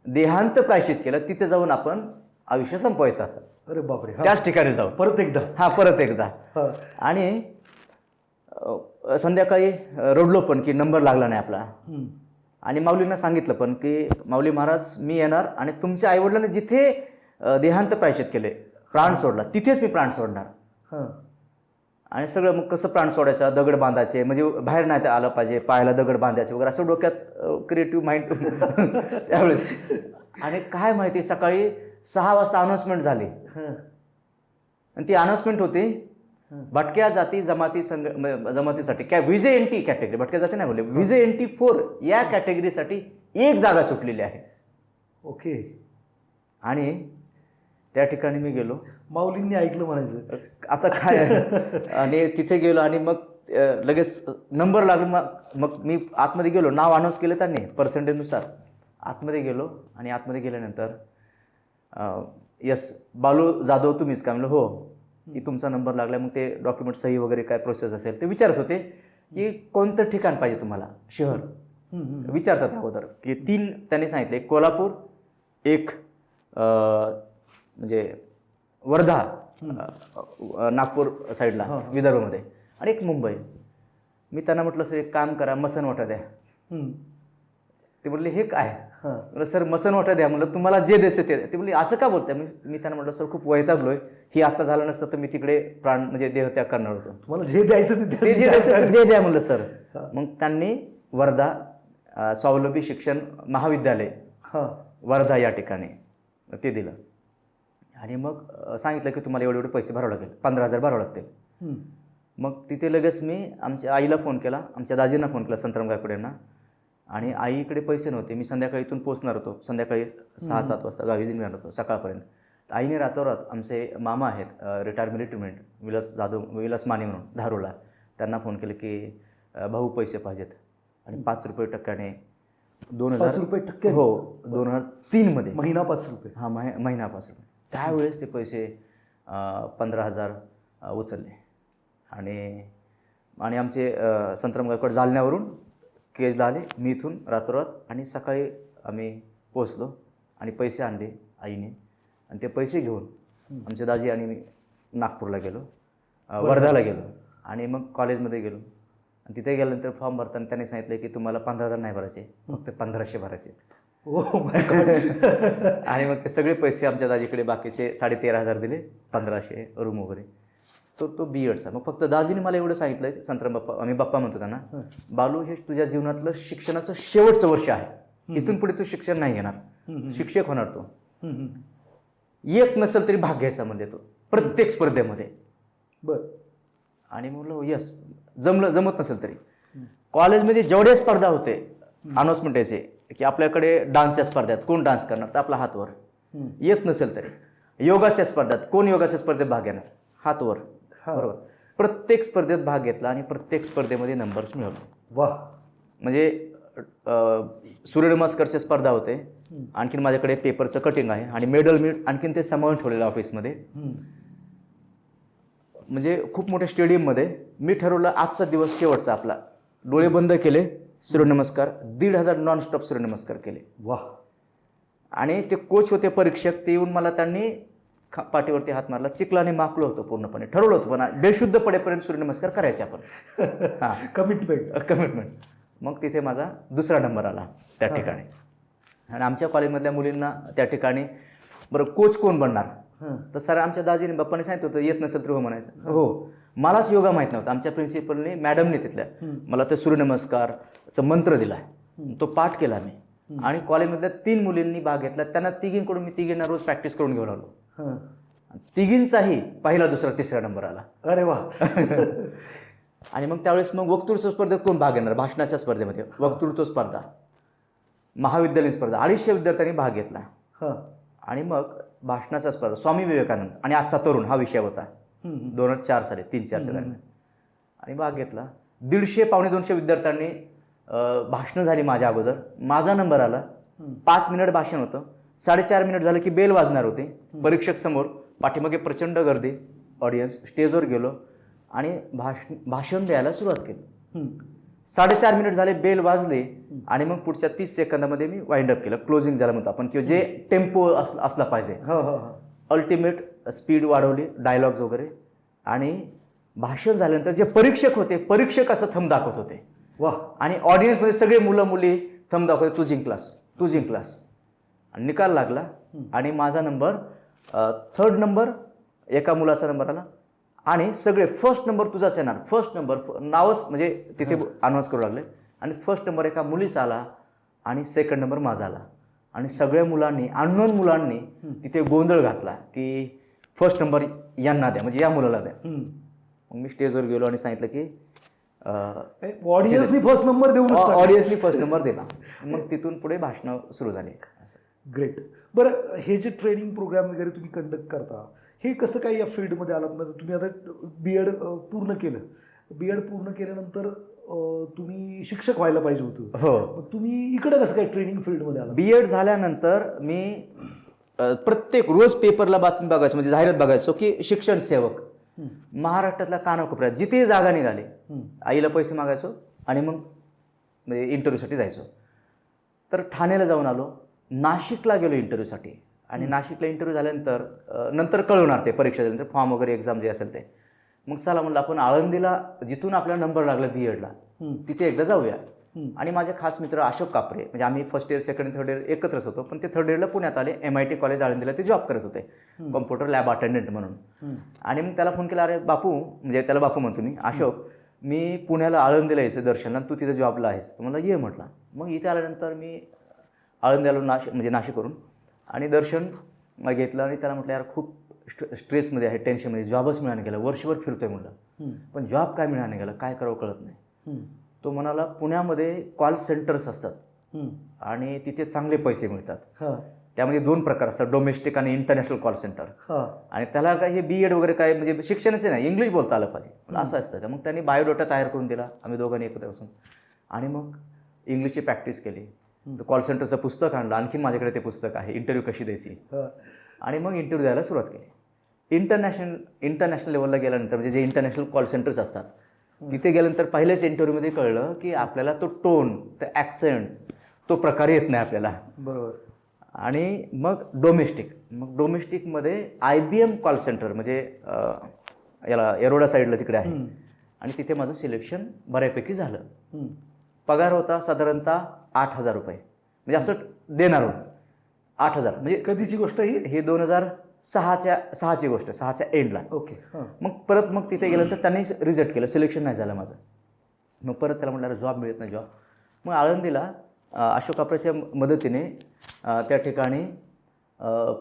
देहांत प्रायश्चित केलं तिथे जाऊन आपण आयुष्य संपवायचं. अरे बापरे. त्याच ठिकाणी जाऊ परत एकदा. परत एकदा. आणि संध्याकाळी रडलो पण की नंबर लागला नाही आपला. आणि माऊलींना सांगितलं पण की माऊली महाराज, मी येणार आणि तुमच्या आईवडिलांनी जिथे देहांत प्रायश्चित केले, प्राण सोडला, तिथेच मी प्राण सोडणार. आणि सगळं मग कसं प्राण सोडायचं, दगड बांधायचे, म्हणजे बाहेर नाही आलं पाहिजे, पायाला दगड बांधायचे वगैरे, असं डोक्यात क्रिएटिव्ह माइंड त्यावेळेस. आणि काय माहिती, सकाळी 6 वाजता अनाऊन्समेंट झाली आणि ती अनाऊन्समेंट होती भटक्या जाती जमातीसाठी काय VJNT कॅटेगरी, भटक्या जाती नाही बोलले, VJNT4 या कॅटेगरीसाठी एक जागा सुटलेली आहे. ओके. आणि त्या ठिकाणी मी गेलो. माऊलींनी ऐकलं म्हणायचं आता काय. आणि तिथे गेलो आणि मग लगेच नंबर लागला. मग मी आतमध्ये गेलो, नाव अनाऊन्स केलं त्यांनी पर्सेंटेजनुसार. आतमध्ये गेलो आणि आतमध्ये गेल्यानंतर यस बालू जाधव तुम्हीच का? म्हणलं हो. की तुमचा नंबर लागला. मग ते डॉक्युमेंट सही वगैरे काय प्रोसेस असेल ते विचारत होते की कोणतं ठिकाण पाहिजे तुम्हाला, शहर विचारतात अगोदर. की 3 त्यांनी सांगितले, कोल्हापूर, एक म्हणजे वर्धा नागपूर साईडला विदर्भमध्ये, आणि एक मुंबई. मी त्यांना म्हटलं सर एक काम करा, मसनवटा द्या. ते बोलले हे काय? म्हटलं सर मसनवटा द्या. म्हणलं तुम्हाला जे द्यायचं ते. ते बोलले असं का बोलताय? मी त्यांना म्हटलं सर खूप वैतागलोय, ही आता झालं नसतं तर मी तिकडे प्राण म्हणजे देहत्याग करणार होतो. तुम्हाला जे द्यायचं ते जे द्यायचं ते द्या म्हणलं सर. मग त्यांनी वर्धा स्वावलंबी शिक्षण महाविद्यालय वर्धा या ठिकाणी ते दिलं. आणि मग सांगितलं की तुम्हाला एवढे पैसे भरावे लागेल, 15,000 भरावे लागतील. मग तिथे लगेच मी आमच्या आईला फोन केला, आमच्या दाजींना फोन केला, संतराम गायकवाड यांना. आणि आईकडे पैसे नव्हते. मी संध्याकाळी इथून पोहोचणार होतो, संध्याकाळी 6-7 वाजता गावी निघणार होतो सकाळपर्यंत. आईने रातोरात आमचे मामा आहेत रिटायर मिलिटरीमेंट, विलास माने म्हणून धारूरला, त्यांना फोन केलं की भाऊ पैसे पाहिजेत. आणि 5 रुपये टक्क्याने 5 रुपये टक्के. हो, 2003 मध्ये. महिना 5 रुपये. महिना 5 रुपये. त्यावेळेस ते पैसे 15,000 उचलले. आणि आमचे संतराम गायकवाड जालन्यावरून केजला आले, मी इथून रातोरात. आणि सकाळी आम्ही पोचलो आणि पैसे आणले आईने. आणि ते पैसे घेऊन आमचे दाजी आणि मी नागपूरला गेलो, वर्धाला गेलो. आणि मग कॉलेजमध्ये गेलो. आणि तिथे गेल्यानंतर फॉर्म भरताना त्यांनी सांगितलं की तुम्हाला 15,000 नाही भरायचे, फक्त 1,500 भरायचे. आणि मग ते सगळे पैसे आमच्या दाजीकडे बाकीचे 13,500 दिले, 1,500 रूम वगैरे. तो बी एडचा. मग फक्त दाजीने मला एवढं सांगितलं, संतराम बाप्पा, आम्ही बाप्पा म्हणतो त्यांना, बालू हे तुझ्या जीवनातलं शिक्षणाचं शेवटचं वर्ष आहे, इथून पुढे तू शिक्षण नाही घेणार, शिक्षक होणार तो. एक नसेल तरी भाग घ्यायचा म्हणजे तो प्रत्येक स्पर्धेमध्ये. बरं. आणि म्हणलं यस, जमत नसेल तरी. कॉलेजमध्ये जेवढ्या स्पर्धा होते अनाऊन्समेंट यायचे की आपल्याकडे डान्सच्या स्पर्धेत कोण डान्स करणार, तर आपला हात वर. येत नसेल तरी योगाच्या स्पर्धेत कोण योगाच्या स्पर्धेत भाग घेणार, हात वर. बरोबर. प्रत्येक स्पर्धेत भाग घेतला आणि प्रत्येक स्पर्धेमध्ये नंबर्स मिळवले. वाह. म्हणजे सूर्यनमस्कारच्या स्पर्धा होते, आणखीन माझ्याकडे पेपरचं कटिंग आहे आणि मेडल मी आणखीन ते सांभाळून ठेवलेलं ऑफिसमध्ये. म्हणजे खूप मोठ्या स्टेडियममध्ये मी ठरवलं आजचा दिवस शेवटचा आपला. डोळे बंद केले, सूर्यनमस्कार 1,500 नॉनस्टॉप सूर्यनमस्कार केले. वाह. आणि ते कोच होते परीक्षक, ते येऊन मला त्यांनी पाठीवरती हात मारला, चिखलाने माखलं होतं पूर्णपणे, ठरवलं होतं पण बेशुद्ध पडेपर्यंत सूर्यनमस्कार करायचे आपण. कमिटमेंट. मग तिथे माझा 2रा नंबर आला त्या ठिकाणी. आणि आमच्या कॉलेजमधल्या मुलींना त्या ठिकाणी बरं कोच कोण बनणार, तर सर आमच्या दाजीने बाप्पाने सांगितलं होतं येत नसेल तर हो म्हणायचं. हो, मलाच योगा माहीत नव्हता. आमच्या प्रिन्सिपलने मॅडमने तिथल्या मला ते सूर्यनमस्कारचा मंत्र दिला, तो पाठ केला मी. आणि कॉलेजमधल्या 3 मुलींनी भाग घेतला. त्यांना तिघींकडून मी तिघींना रोज प्रॅक्टिस करून घेऊन आलो. हां. तिघींचाही पहिला, दुसरा, तिसरा नंबर आला. अरे वा. आणि मग त्यावेळेस मग वक्तृत्व स्पर्धेत कोण भाग घेणार? भाषणाच्या स्पर्धेमध्ये वक्तृत्व स्पर्धा, महाविद्यालयीन स्पर्धा, 250 विद्यार्थ्यांनी भाग घेतला. हां. आणि मग भाषणाचा स्पर्धा स्वामी विवेकानंद आणि आजचा तरुण हा विषय होता. 2004 साली 3-4 साली आणि भाग घेतला. 150 पावणे 200 विद्यार्थ्यांनी भाषणं झाली माझ्या अगोदर. माझा नंबर आला. 5 मिनिट भाषण होतं. 4.5 मिनिट झालं की बेल वाजणार होते. परीक्षक समोर, पाठीमागे प्रचंड गर्दी, ऑडियन्स. स्टेजवर गेलो आणि भाषण द्यायला सुरुवात केली. 4.5 मिनिट झाले, बेल वाजले आणि मग पुढच्या 30 सेकंदामध्ये मी वाइंड अप केलं, क्लोजिंग ज्याला म्हणतो आपण, किंवा जे टेम्पो असला पाहिजे. अल्टिमेट स्पीड वाढवली, डायलॉग्स वगैरे. आणि भाषण झाल्यानंतर जे परीक्षक होते, परीक्षक असं थंब दाखवत होते. वा. आणि ऑडियन्समध्ये सगळे मुलं मुली थंब दाखवते, तू जिंकलास, तू जिंकलास. आणि निकाल लागला आणि माझा नंबर 3rd नंबर, एका मुलाचा नंबर आला. आणि सगळे फर्स्ट नंबर तुझाच येणार, फर्स्ट नंबर, नावच म्हणजे तिथे अनाऊन्स करू लागले. आणि फर्स्ट नंबर एका मुलीचा आला आणि 2nd नंबर माझा आला. आणि सगळ्या मुलांनी, अननोन मुलांनी तिथे गोंधळ घातला की फर्स्ट नंबर यांना द्या, म्हणजे या मुलाला द्या. मग मी स्टेजवर गेलो आणि सांगितलं की ऑडियन्सनी फर्स्ट नंबर देऊन ऑडियन्सनी फर्स्ट नंबर दिला. मग तिथून पुढे भाषणं सुरू झाली. असं. ग्रेट. बरं, हे जे ट्रेनिंग प्रोग्राम वगैरे तुम्ही कंडक्ट करता, हे कसं काय या फील्डमध्ये आलात? म्हणजे तुम्ही आता B.Ed पूर्ण केलं. B.Ed पूर्ण केल्यानंतर तुम्ही शिक्षक व्हायला पाहिजे होतं. हो. मग तुम्ही इकडे कसं काय ट्रेनिंग फील्डमध्ये आला? B.Ed झाल्यानंतर मी प्रत्येक रोज पेपरला बातमी बघायचो, म्हणजे जाहिरात बघायचो की शिक्षण सेवक. महाराष्ट्रातल्या कानाकोपऱ्यात जिथे जागा निघाली, आईला पैसे मागायचो आणि मग म्हणजे इंटरव्ह्यूसाठी जायचो. तर ठाण्याला जाऊन आलो, नाशिकला गेलो इंटरव्ह्यूसाठी. आणि नाशिकला इंटरव्ह्यू झाल्यानंतर नंतर कळवणार ते परीक्षा झाल्यानंतर, फॉर्म वगैरे एक्झाम जे असेल ते. मग चला म्हणलं आपण आळंदीला, जिथून आपला नंबर लागला B.Edला, तिथे एकदा जाऊया. आणि माझे खास मित्र अशोक कापरे, म्हणजे आम्ही first year, second, third year एकत्रच होतो. पण ते थर्ड इयरला पुण्यात आले, MIT कॉलेज आळंदीला ते जॉब करत होते, कॉम्प्युटर लॅब अटेंडंट म्हणून. आणि मग त्याला फोन केला, अरे बापू, म्हणजे त्याला बापू म्हणतो मी, अशोक, मी पुण्याला आळंदीला यायचं दर्शनला, तू तिथे जॉबला आहेस. मला ये म्हटलं. मग इथे आल्यानंतर मी आळंदी आलो, म्हणजे नाशिकवरून. आणि दर्शन घेतलं आणि त्याला म्हटलं, यार खूप स्ट्रेसमध्ये आहे, टेन्शनमध्ये, जॉबच मिळाने गेला, वर्षभर फिरतोय म्हटलं, पण जॉब काय मिळाने गेला, काय करावं कळत नाही. तो म्हणाला, पुण्यामध्ये कॉल सेंटर्स असतात आणि तिथे चांगले पैसे मिळतात. त्यामध्ये 2 प्रकार असतात, डोमेस्टिक आणि इंटरनॅशनल कॉल सेंटर. आणि त्याला काय हे B.Ed वगैरे काय म्हणजे शिक्षणच नाही, इंग्लिश बोलता आलं पाहिजे, असं असतं. मग त्यांनी बायोडाटा तयार करून दिला, आम्ही दोघांनी एकत्र बसून. आणि मग इंग्लिशची प्रॅक्टिस केली. कॉल सेंटरचं पुस्तक आणलं, आणखीन माझ्याकडे ते पुस्तक आहे, इंटरव्ह्यू कशी द्यायची. आणि मग इंटरव्ह्यू द्यायला सुरुवात केली. इंटरनॅशनल लेवलला गेल्यानंतर, म्हणजे जे इंटरनॅशनल कॉल सेंटर्स असतात, तिथे गेल्यानंतर पहिल्याच इंटरव्ह्यूमध्ये कळलं की आपल्याला तो टोन, तो ॲक्सेंट, तो प्रकार येत नाही आपल्याला. बरोबर. आणि मग डोमेस्टिकमध्ये IBM कॉल सेंटर, म्हणजे याला येरोडा साईडला तिकडे आहे. आणि तिथे माझं सिलेक्शन बऱ्यापैकी झालं. पगार होता साधारणतः 8,000 रुपये, म्हणजे असं देणार होतं 8,000. म्हणजे कधीची गोष्ट ही? हे 2006ची गोष्ट, 6च्या एंडला. ओके. मग तिथे गेल्यानंतर त्यांनी रिजेक्ट केलं, सिलेक्शन नाही झालं माझं. मग परत त्याला म्हटलं, जॉब मिळत नाही, जॉब. मग आळंदीला अशोक कापरेच्या मदतीने त्या ठिकाणी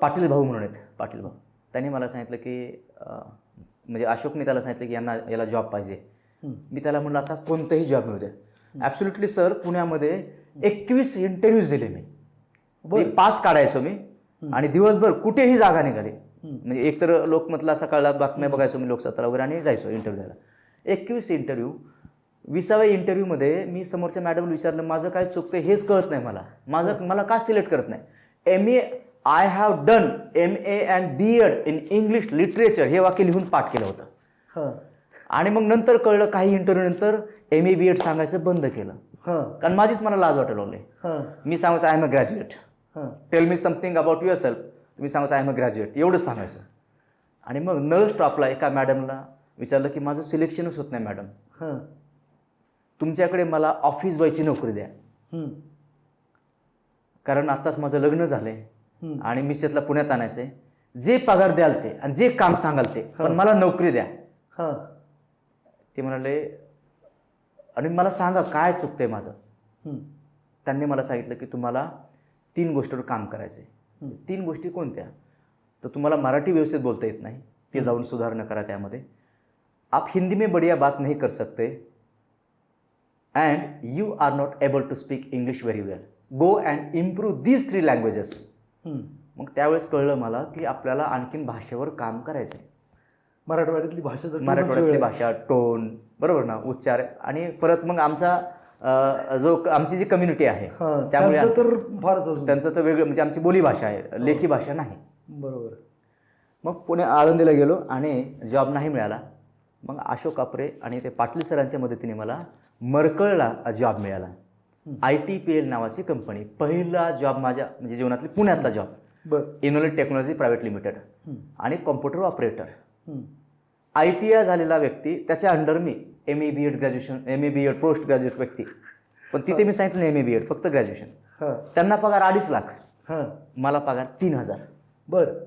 पाटील भाऊ म्हणून आहेत, पाटील भाऊ, त्यांनी मला सांगितलं की म्हणजे अशोकने त्याला सांगितलं की याला जॉब पाहिजे. मी त्याला म्हटलं, आता कोणतंही जॉब मिळू द्या. ॲब्सोल्युटली सर, पुण्यामध्ये 21 इंटरव्ह्यूज दिले मी, पास काढायचो मी. आणि दिवसभर कुठेही जागा निघाली, म्हणजे एकतर लोकमतला सकाळला बातम्या बघायचो मी, लोकसत्ताला वगैरे, आणि जायचो इंटरव्ह्यू द्यायला. 21 इंटरव्ह्यू. 20व्या इंटरव्ह्यूमध्ये मी समोरच्या मॅडमला विचारलं, माझं काय चुकतं हेच कळत नाही मला का सिलेक्ट करत नाही. I have done MA and B.Ed in English literature, हे वाक्य लिहून पाठ केलं होतं. आणि मग नंतर कळलं, काही इंटरव्ह्यू नंतर MA B.Ed सांगायचं बंद केलं, कारण माझीच मला लाज वाटायला लागली. मी सांगायचं, I am a graduate, tell me something about your self. तुम्ही सांगायचं, आय एम अ ग्रॅज्युएट, एवढंच सांगायचं. आणि मग नळ स्टॉपला एका मॅडमला विचारलं की माझं सिलेक्शनच होत नाही मॅडम, तुमच्याकडे मला ऑफिस बॉयची नोकरी द्या, कारण आत्ताच माझं लग्न झालंय आणि मिसेसला पुण्यात आणायचंय, जे पगार द्याल ते आणि जे काम सांगाल ते, पण मला नोकरी द्या. ते म्हणाले, आणि मला सांगा काय चुकतंय माझं. त्यांनी मला सांगितलं की तुम्हाला 3 गोष्टीवर काम करायचं आहे. 3 गोष्टी कोणत्या? तर तुम्हाला मराठी व्यवस्थित बोलता येत नाही, ते जाऊन सुधारणा करा त्यामध्ये. आप हिंदी में बढ़िया बात नहीं कर सकते and you are not able to speak English very well. Go and improve these 3 languages. मग त्यावेळेस कळलं मला की आपल्याला आणखीन भाषेवर काम करायचं आहे. मराठवाड्यातली भाषा जर मराठवाड्यातली भाषा, टोन, बरोबर ना, उच्चार. आणि परत मग आमची जी कम्युनिटी आहे त्यामुळे त्यांचं तर फारच अजून त्यांचं तर वेगळं, म्हणजे आमची बोली भाषा आहे, लेखी भाषा नाही. बरोबर. मग पुणे आळंदीला गेलो आणि जॉब नाही मिळाला. मग अशोक कापरे आणि ते पाटील सरांच्या मदतीने मला मरकळला जॉब मिळाला. ITPL नावाची कंपनी, पहिला जॉब माझ्या म्हणजे जीवनातली पुण्यातला जॉब. बरं. इनोलेट टेक्नॉलॉजी प्रायव्हेट लिमिटेड आणि कॉम्प्युटर ऑपरेटर. ITI झालेला व्यक्ती, त्याच्या अंडर मी MA BEd graduation, MA BEd post graduate व्यक्ती. पण तिथे मी सांगितलं MA BEd फक्त ग्रॅज्युएशन. त्यांना पगार 2.5 लाख, मला पगार 3,000. बरं.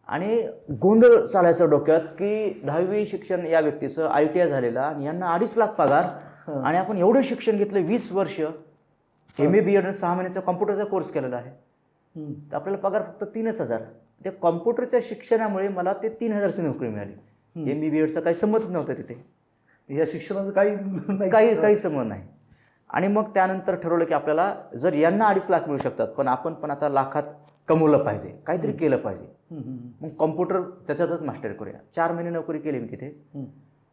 आणि गोंधळ चालायचं डोक्यात की 10वी शिक्षण या व्यक्तीचं, ITI झालेला, आणि यांना 2.5 लाख पगार, आणि आपण एवढं शिक्षण घेतलं 20 वर्ष, MA BEd 6 महिन्याचा कॉम्प्युटरचा कोर्स केलेला आहे, तर आपल्याला पगार फक्त 3,000. त्या कॉम्प्युटरच्या शिक्षणामुळे मला ते 3,000ची नोकरी मिळाली. MA BEdचा काही संबंधच नव्हतं तिथे, या शिक्षणाचं काही काही संबंध नाही. आणि मग त्यानंतर ठरवलं की आपल्याला जर यांना 2.5 लाख मिळू शकतात, पण आपण पण आता लाखात कमवलं पाहिजे, काहीतरी केलं पाहिजे. मग कॉम्प्युटर त्याच्यातच मास्टर करूया. 4 महिने नोकरी केली मी तिथे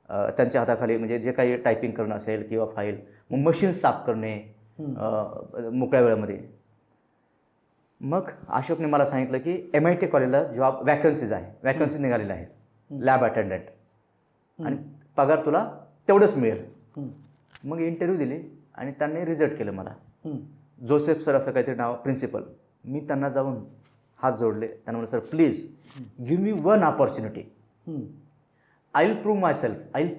त्यांच्या हाताखाली, म्हणजे जे काही टायपिंग करणं असेल किंवा फाईल, मग मशीन साफ करणे मोकळ्या वेळामध्ये. मग अशोकने मला सांगितलं की MIT कॉलेजला जॉब वॅकन्सीज निघालेल्या आहेत, लॅब अटेंडंट, आणि पगार तुला तेवढंच मिळेल. मग इंटरव्ह्यू दिली आणि त्यांनी रिजेक्ट केलं मला. जोसेफ सर असं काहीतरी नाव, प्रिन्सिपल. मी त्यांना जाऊन हात जोडले, त्यांना म्हणलं, sir please give me 1 opportunity. I will prove myself, I will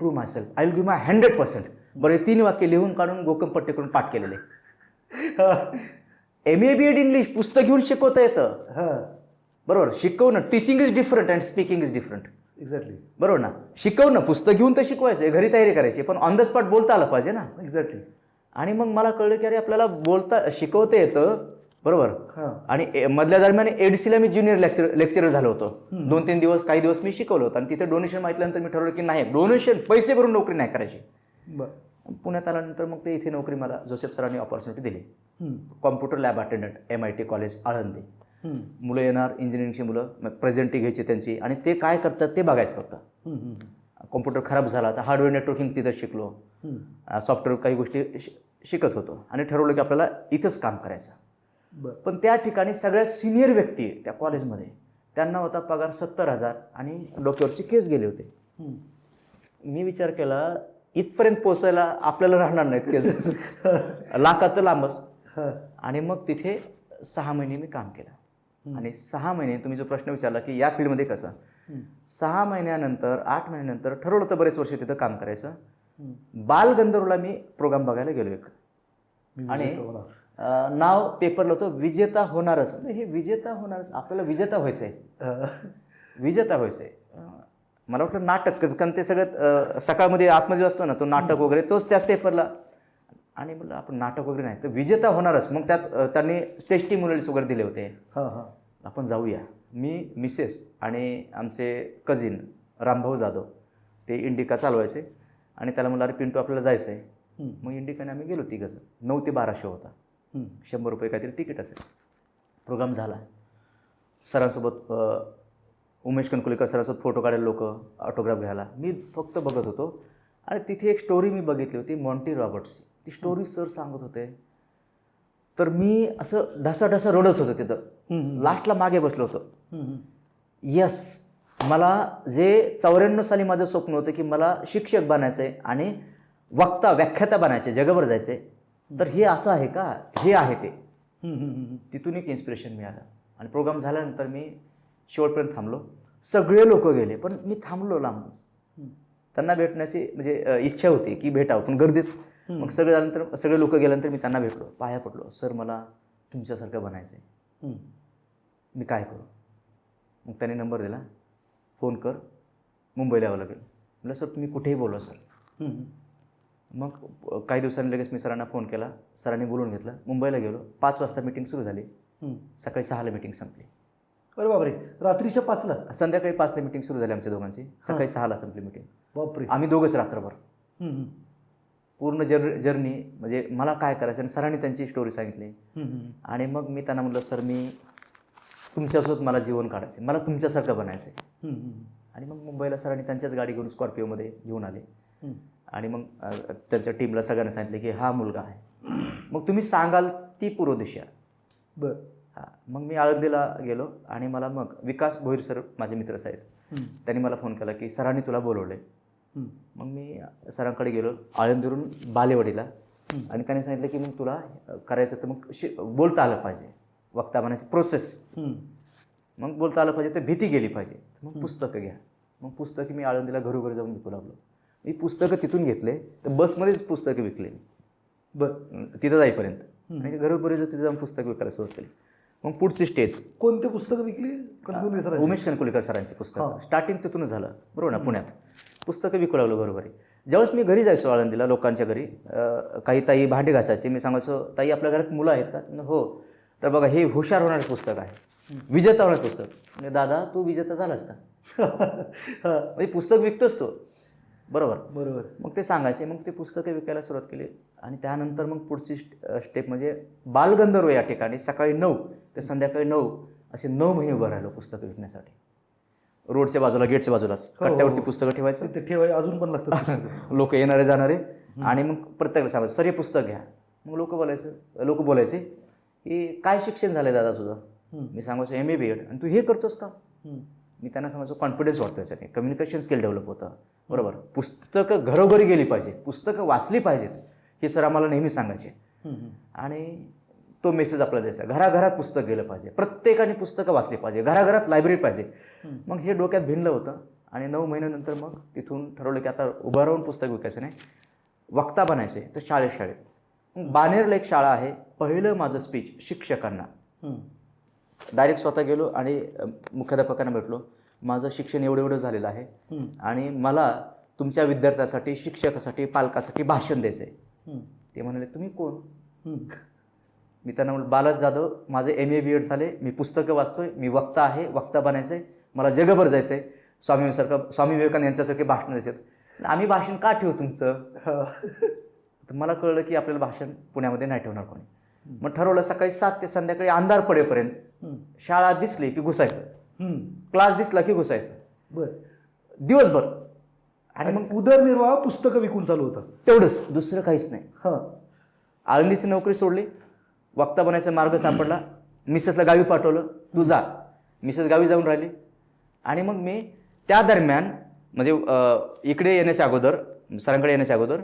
give my 100%. बरं, 3 वाक्य लिहून काढून गोकमपट्टी करून पाठ केलेले. MA BEd इंग्लिश पुस्तक घेऊन शिकवता येतं, बरोबर. शिकवणं, teaching is different and speaking is different. Exactly. बरोबर ना. शिकवणं, पुस्तक घेऊन तर शिकवायचं, घरी तयारी करायची, पण ऑन द स्पॉट बोलता आलं पाहिजे ना. एक्झॅक्टली. आणि मग मला कळलं की अरे आपल्याला शिकवता येतं, बरोबर. आणि मधल्या दरम्यान ADCला मी ज्युनियर लेक्चरर झालो होतो. 2-3 दिवस, काही दिवस मी शिकवलं होतं. आणि तिथे डोनेशन माहितल्यानंतर मी ठरवलं की नाही, डोनेशन पैसे भरून नोकरी नाही करायची. पुण्यात आल्यानंतर मग ते इथे नोकरी मला जोसेफ सरांनी ऑपॉर्च्युनिटी दिली. Computer lab attendant, MIT college Alandi. मुलं येणार, इंजिनिअरिंगची मुलं, प्रेझेंटी घ्यायची त्यांची, आणि ते काय करतात ते बघायचं फक्त. कॉम्प्युटर खराब झाला तर हार्डवेअर नेटवर्किंग तिथं शिकलो, सॉफ्टवेअर काही गोष्टी शिकत होतो, आणि ठरवलं की आपल्याला इथंच काम करायचं. पण त्या ठिकाणी सगळ्यात सिनियर व्यक्ती त्या कॉलेजमध्ये, त्यांना होता पगार 70,000 आणि डोक्यावरची केस गेले होते. मी विचार केला इथपर्यंत पोचायला आपल्याला राहणार नाहीत केस, लाखात तर लांबच. आणि मग तिथे 6 महिने मी काम केलं. आणि 6 महिने, तुम्ही जो प्रश्न विचारला की या फील्डमध्ये कसं, 6 महिन्यानंतर 8 महिन्यानंतर ठरवलं तर बरेच वर्ष तिथं काम करायचं. बालगंधर्वला मी प्रोग्राम बघायला गेलो एक, आणि नाव पेपरला होतं विजेता होणारच. हे विजेता होणारच, आपल्याला विजेता व्हायचंय, विजेता व्हायचंय. मला वाटलं नाटक, कारण ते सगळं सकाळमध्ये आतमध्ये असतो ना तो नाटक वगैरे, तोच त्याच पेपरला. आणि म्हटलं आपण नाटक वगैरे नाही तर विजेता होणारच. मग त्यात त्यांनी टेस्टिमोनियल्स वगैरे दिले होते, आपण जाऊया. मी, मिसेस आणि आमचे कझिन रामभाऊ जाधव, ते इंडिका चालवायचे, आणि त्याला म्हणलं अरे पिंटू आपल्याला जायचं आहे. मग इंडिकाने आम्ही गेलो 3 जण. 9 ते 12 शो होता, 100 रुपये काहीतरी तिकीट असेल. प्रोग्राम झाला, सरांसोबत उमेश कणकुलेकर सरांसोबत फोटो काढायला, लोक ऑटोग्राफ घ्यायला, मी फक्त बघत होतो. आणि तिथे एक स्टोरी मी बघितली होती, मॉन्टी रॉबर्ट्सची. ती स्टोरी सर सांगत होते, तर मी असं ढसाढसा रडत होतो तिथं. लास्टला मागे बसलो होतो. यस, मला जे 94 साली माझं स्वप्न होतं की मला शिक्षक बनायचं आहे आणि व्याख्याता बनायचे, जगभर जायचे, तर हे असं आहे का, हे आहे ते. तिथून एक इन्स्पिरेशन मिळालं. आणि प्रोग्राम झाल्यानंतर मी शेवटपर्यंत थांबलो. सगळे लोक गेले, पण मी थांबलो लांब. त्यांना भेटण्याची म्हणजे इच्छा होती की भेटावं, पण गर्दीत. मग सगळे लोक गेल्यानंतर मी त्यांना भेटलो, पाया पडलो. सर मला तुमच्यासारखं बनायचं आहे, मी काय करू? मग त्यांनी नंबर दिला, फोन कर, मुंबईला यावं लागेल. म्हटलं सर तुम्ही कुठेही बोलवा सर. मग काही दिवसांनी लगेच मी सरांना फोन केला, सरांनी बोलून घेतलं, मुंबईला गेलो. 5 वाजता मीटिंग सुरू झाली, सकाळी 6ला मीटिंग संपली. अरे बापरे, रात्रीच्या 5ला? संध्याकाळी 5ला मीटिंग सुरू झाली आमच्या दोघांची, सकाळी 6ला संपली मीटिंग. बापरे. आम्ही दोघंच रात्रभर पूर्ण जर्नी, म्हणजे मला काय करायचं, आणि सरांनी त्यांची स्टोरी सांगितली. आणि मग मी त्यांना म्हटलं, सर मी तुमच्यासोबत मला जीवन काढायचं, मला तुमच्यासारखं बनायचं आहे. आणि मग मुंबईला सरांनी त्यांच्याच गाडी घेऊन स्कॉर्पिओमध्ये घेऊन आले. आणि मग त्यांच्या टीमला सगळ्यांना सांगितलं की हा मुलगा आहे, मग तुम्ही सांगाल ती पूर्व दिशा. बरं. हां, मग मी आळंदीला गेलो. आणि मला मग विकास भोईर सर माझे मित्र आहेत, त्यांनी मला फोन केला की सरांनी तुला बोलवलं आहे. मग मी सरांकडे गेलो आळंदीवरून बालेवाडीला. आणि त्यांनी सांगितलं की मग तुला करायचं तर मग बोलता आलं पाहिजे, वक्ता बनायची प्रोसेस. मग बोलता आलं पाहिजे तर भीती गेली पाहिजे, मग पुस्तकं घ्या. मग पुस्तकं मी आळंदीला घरोघरी जाऊन विकू लागलो. मी पुस्तकं तिथून घेतले, तर बसमध्येच पुस्तकं विकले मी. बरं. तिथं जाईपर्यंत. आणि घरोघरी तिथं जाऊन पुस्तकं विकायला सुरुवात केली. मग पुढची स्टेज. कोणते पुस्तकं विकली? कणकवली सरांची? उमेश कणकवलीकर सरांची पुस्तकं. स्टार्टिंग तिथूनच झालं, बरोबर ना, पुण्यात पुस्तकं विकू लागलो घरोघरी. ज्यावेळेस मी घरी जायचो आळंदीला लोकांच्या घरी, काही ताई भांडे घासायचे, मी सांगायचो ताई आपल्या घरात मुलं आहेत का? हो. तर बघा हे हुशार होणारं पुस्तक आहे, विजेता होणारं पुस्तक. म्हणजे दादा तू विजेता झालास का? म्हणजे पुस्तक विकतोच तो, बरोबर बरोबर. मग ते सांगायचे. मग ते पुस्तकं विकायला सुरुवात केली. आणि त्यानंतर मग पुढची स्टेप म्हणजे बालगंधर्व या ठिकाणी सकाळी 9 ते संध्याकाळी 9 असे 9 महिने उभं राहिलो पुस्तकं विकण्यासाठी. रोडच्या बाजूला, गेटच्या बाजूलाच कट्ट्यावरती पुस्तकं ठेवायचं. ते ठेवाय अजून पण लागतं. लोक येणारे जाणारे. आणि मग प्रत्येकाला सांगायचं सर हे पुस्तक घ्या. मग लोक बोलायचे की काय शिक्षण झालं दादा तुझं? मी सांगायचो MA BEd. आणि तू हे करतोस का? मी त्यांना सांगायचो कॉन्फिडन्स वाटतो याच्याने, कम्युनिकेशन स्किल डेव्हलप होतं, बरोबर. पुस्तकं घरोघरी गेली पाहिजे, पुस्तकं वाचली पाहिजेत, हे सर आम्हाला नेहमी सांगायचे. आणि तो मेसेज आपल्याला द्यायचा, घराघरात पुस्तक गेलं पाहिजे, प्रत्येकाने पुस्तकं वाचली पाहिजे, घराघरात लायब्ररी पाहिजे. मग हे डोक्यात भिनलं होतं. आणि 9 महिन्यानंतर मग तिथून ठरवलं की आता उभं राहून पुस्तक विकायचं नाही, वक्ता बनायचे. तर शाळेत मग बाणेरला एक शाळा आहे, पहिलं माझं स्पीच शिक्षकांना. डायरेक्ट स्वतः गेलो आणि मुख्याध्यापकांना भेटलो, माझं शिक्षण एवढं झालेलं आहे आणि मला तुमच्या विद्यार्थ्यासाठी, शिक्षकासाठी, पालकासाठी भाषण द्यायचं आहे. ते म्हणाले तुम्ही कोण? मी त्यांना म्हणलं बालाजी जाधव, माझे MA BEd झाले, मी पुस्तकं वाचतोय, मी वक्ता आहे, वक्ता बनायचं आहे, मला जगभर जायचं आहे, स्वामी विवेकानंद यांच्यासारखे भाषण द्यायचे आहेत. आम्ही भाषण का ठेवू तुमचं? तर मला कळलं की आपल्याला भाषण पुण्यामध्ये नाही ठेवणार कोणी. मग ठरवलं सकाळी 7 ते संध्याकाळी अंधार पडेपर्यंत शाळा दिसली की घुसायचं, क्लास दिसला की घुसायचं. बरं. दिवसभर. आणि मग उदरनिर्वाह पुस्तकं विकून चालू होतं, तेवढंच, दुसरं काहीच नाही. हां. आळंदीची नोकरी सोडली, वक्ता बनायचा मार्ग सापडला. मिसेसला गावी पाठवलं, तू जा. मिसेस गावी जाऊन राहिली. आणि मग मी त्या दरम्यान म्हणजे इकडे येण्याच्या अगोदर, सरांकडे येण्याच्या अगोदर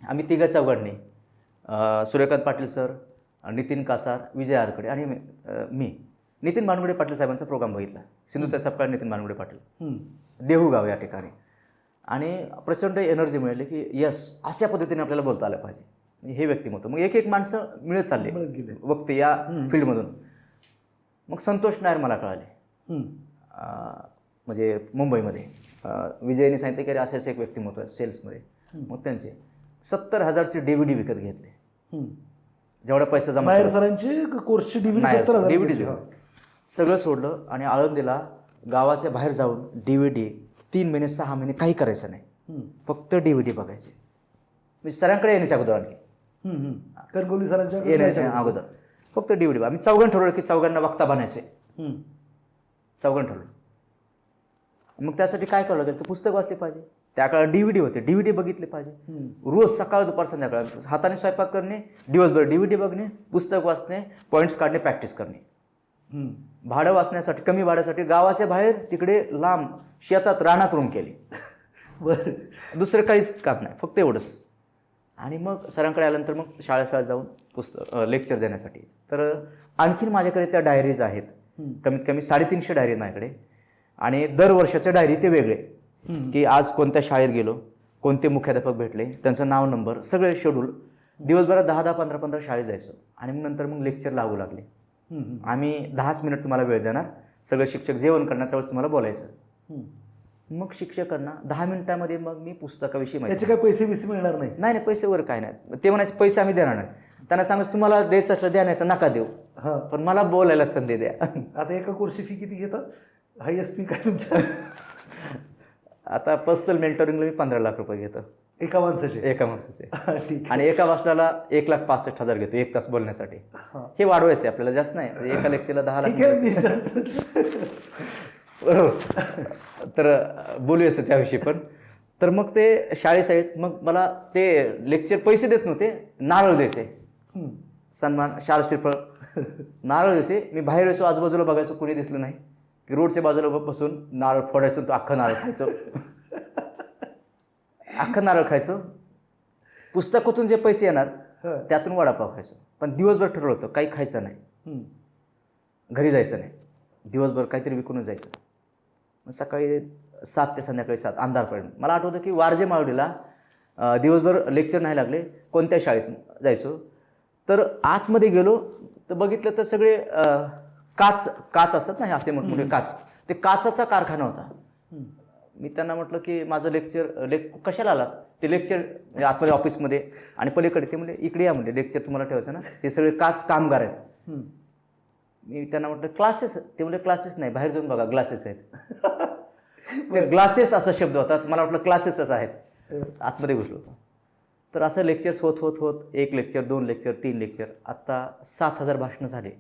आम्ही तिघं चौघांनी, सूर्यकांत पाटील सर, नितीन कासार, विजय आरकडे आणि मी नितीन भानगुडे पाटील साहेबांचा प्रोग्राम बघितला. सिंधुताई सपकाळ, नितीन भानगुडे पाटील, देहू गाव या ठिकाणी. आणि प्रचंड एनर्जी मिळाली की यस, अशा पद्धतीने आपल्याला बोलता आलं पाहिजे. हे व्यक्तिमत्व. मग एक माणसं मिळत चालले वक्ते या फील्डमधून. मग संतोष नायर मला कळाले, म्हणजे मुंबईमध्ये. विजयने सांगितलं की अरे असेच एक व्यक्तिमत्व आहे सेल्समध्ये. मग त्यांचे 70,000चे DVD विकत घेतले. जेवढा पैसा जमा नायर सरांची कोर्सची DVD सगळं सोडलं. आणि आळंदीला गावाच्या बाहेर जाऊन DVD 3 महिने 6 महिने काही करायचं नाही, फक्त DVD बघायचे. म्हणजे सरांकडे येण्याच्या अगोदर, आणखी कणकवली सरांच्या येण्याच्या अगोदर फक्त DVD. आम्ही चौघांना ठरवलं की चौघांना वक्ता बनायचे. चौघांना ठरवलं. मग त्यासाठी काय करावं लागेल, तर पुस्तक वाचले पाहिजे. त्या काळात DVD होते, DVD बघितले पाहिजे. रोज सकाळ दुपार संध्याकाळ हाताने स्वयंपाक करणे, दिवसभर DVD बघणे, पुस्तक वाचणे, पॉईंट्स काढणे, प्रॅक्टिस करणे. भाडं वाचण्यासाठी, कमी भाड्यासाठी गावाच्या बाहेर तिकडे लांब शेतात रानात रूम केली. बरं. दुसरं काहीच काम नाही, फक्त एवढंच. आणि मग सरांकडे आल्यानंतर मग शाळेत जाऊन लेक्चर देण्यासाठी. तर आणखीन माझ्याकडे त्या डायरीज आहेत, कमीत कमी 350 डायरी माझ्याकडे. आणि दर वर्षाच्या डायरी ते वेगळे, की आज कोणत्या शाळेत गेलो, कोणते मुख्याध्यापक भेटले, त्यांचं नाव, नंबर, सगळे शेड्यूल. दिवसभरात 10-10, 15-15 शाळेत जायचो. आणि मग नंतर मग लेक्चर लागू लागले. आम्ही 10 मिनिट तुम्हाला वेळ देणार, सगळे शिक्षक जेवण करणार, त्यावेळेस तुम्हाला बोलायचं. मग शिक्षकांना 10 मिनिटामध्ये मग मी पुस्तकाविषयी माहिती याचे काय पैसे बिसे मिळणार नाही? नाही नाही, पैसे वगैरे काय नाही. ते म्हणायचे पैसे आम्ही देणार नाही. त्यांना सांगायचं तुम्हाला द्यायचं असलं द्या, नाही तर नका देऊ, हां. पण मला बोलायला संधी द्या. आता एका कोर्सची फी किती घेतात? हायएस्ट फी काय तुमच्या? आता पर्सनल मेंटरिंगला मी 15 लाख रुपये घेतो एका माणसाचे? एका माणसाचे. ठीक. आणि एका वाचनाला 1,65,000 घेतो 1 तास बोलण्यासाठी. हे वाढवायचं आपल्याला, जास्त नाही. म्हणजे एका लेक्चरला 10 ठीक आहे, लाख. मी जास्त बरोबर. तर बोलूयाचं त्याविषयी पण. तर मग ते शाळेत मग मला ते लेक्चर पैसे देत नव्हते, नारळ द्यायचे, सन्मान, शाल श्रीफळ, नारळ द्यायचे. मी बाहेर यायचो, आजूबाजूला बघायचो, कोणी दिसलं नाही की रोडच्या बाजूला बसून नारळ फोडायचो, तो अख्खा नारळ खायचो. अख्खा नारळ खायचो. पुस्तकातून जे पैसे येणार त्यातून वडापाव खायचो. पण दिवसभर ठरवलं होतं काही खायचं नाही, घरी जायचं नाही, दिवसभर काहीतरी विकूनच जायचं. मग सकाळी 7 ते संध्याकाळी 7 अंधारपर्यंत. मला आठवतं की वारजे मावडीला दिवसभर लेक्चर नाही लागले, कोणत्या शाळेत जायचो तर आतमध्ये गेलो तर बघितलं तर सगळे काच असतात ना, हे असे मोठमोठे काच, ते काचाचा कारखाना होता. मी त्यांना म्हटलं की माझं लेक्चर कशाला आलात? ते लेक्चर आतमध्ये ऑफिसमध्ये आणि पलीकडे. ते म्हणजे इकडे या म्हणजे लेक्चर तुम्हाला ठेवायचं ना, ते सगळे काच कामगार आहेत. मी त्यांना म्हटलं क्लासेस. ते म्हणजे क्लासेस नाही, बाहेर जाऊन बघा ग्लासेस आहेत. ते ग्लासेस असा शब्द होता, मला वाटलं क्लासेसच आहेत. आतमध्ये घुसलो होतो. तर असं लेक्चर्स होत होत होत 1 लेक्चर, 2 लेक्चर, 3 लेक्चर, आत्ता 7,000 भाषणं झाले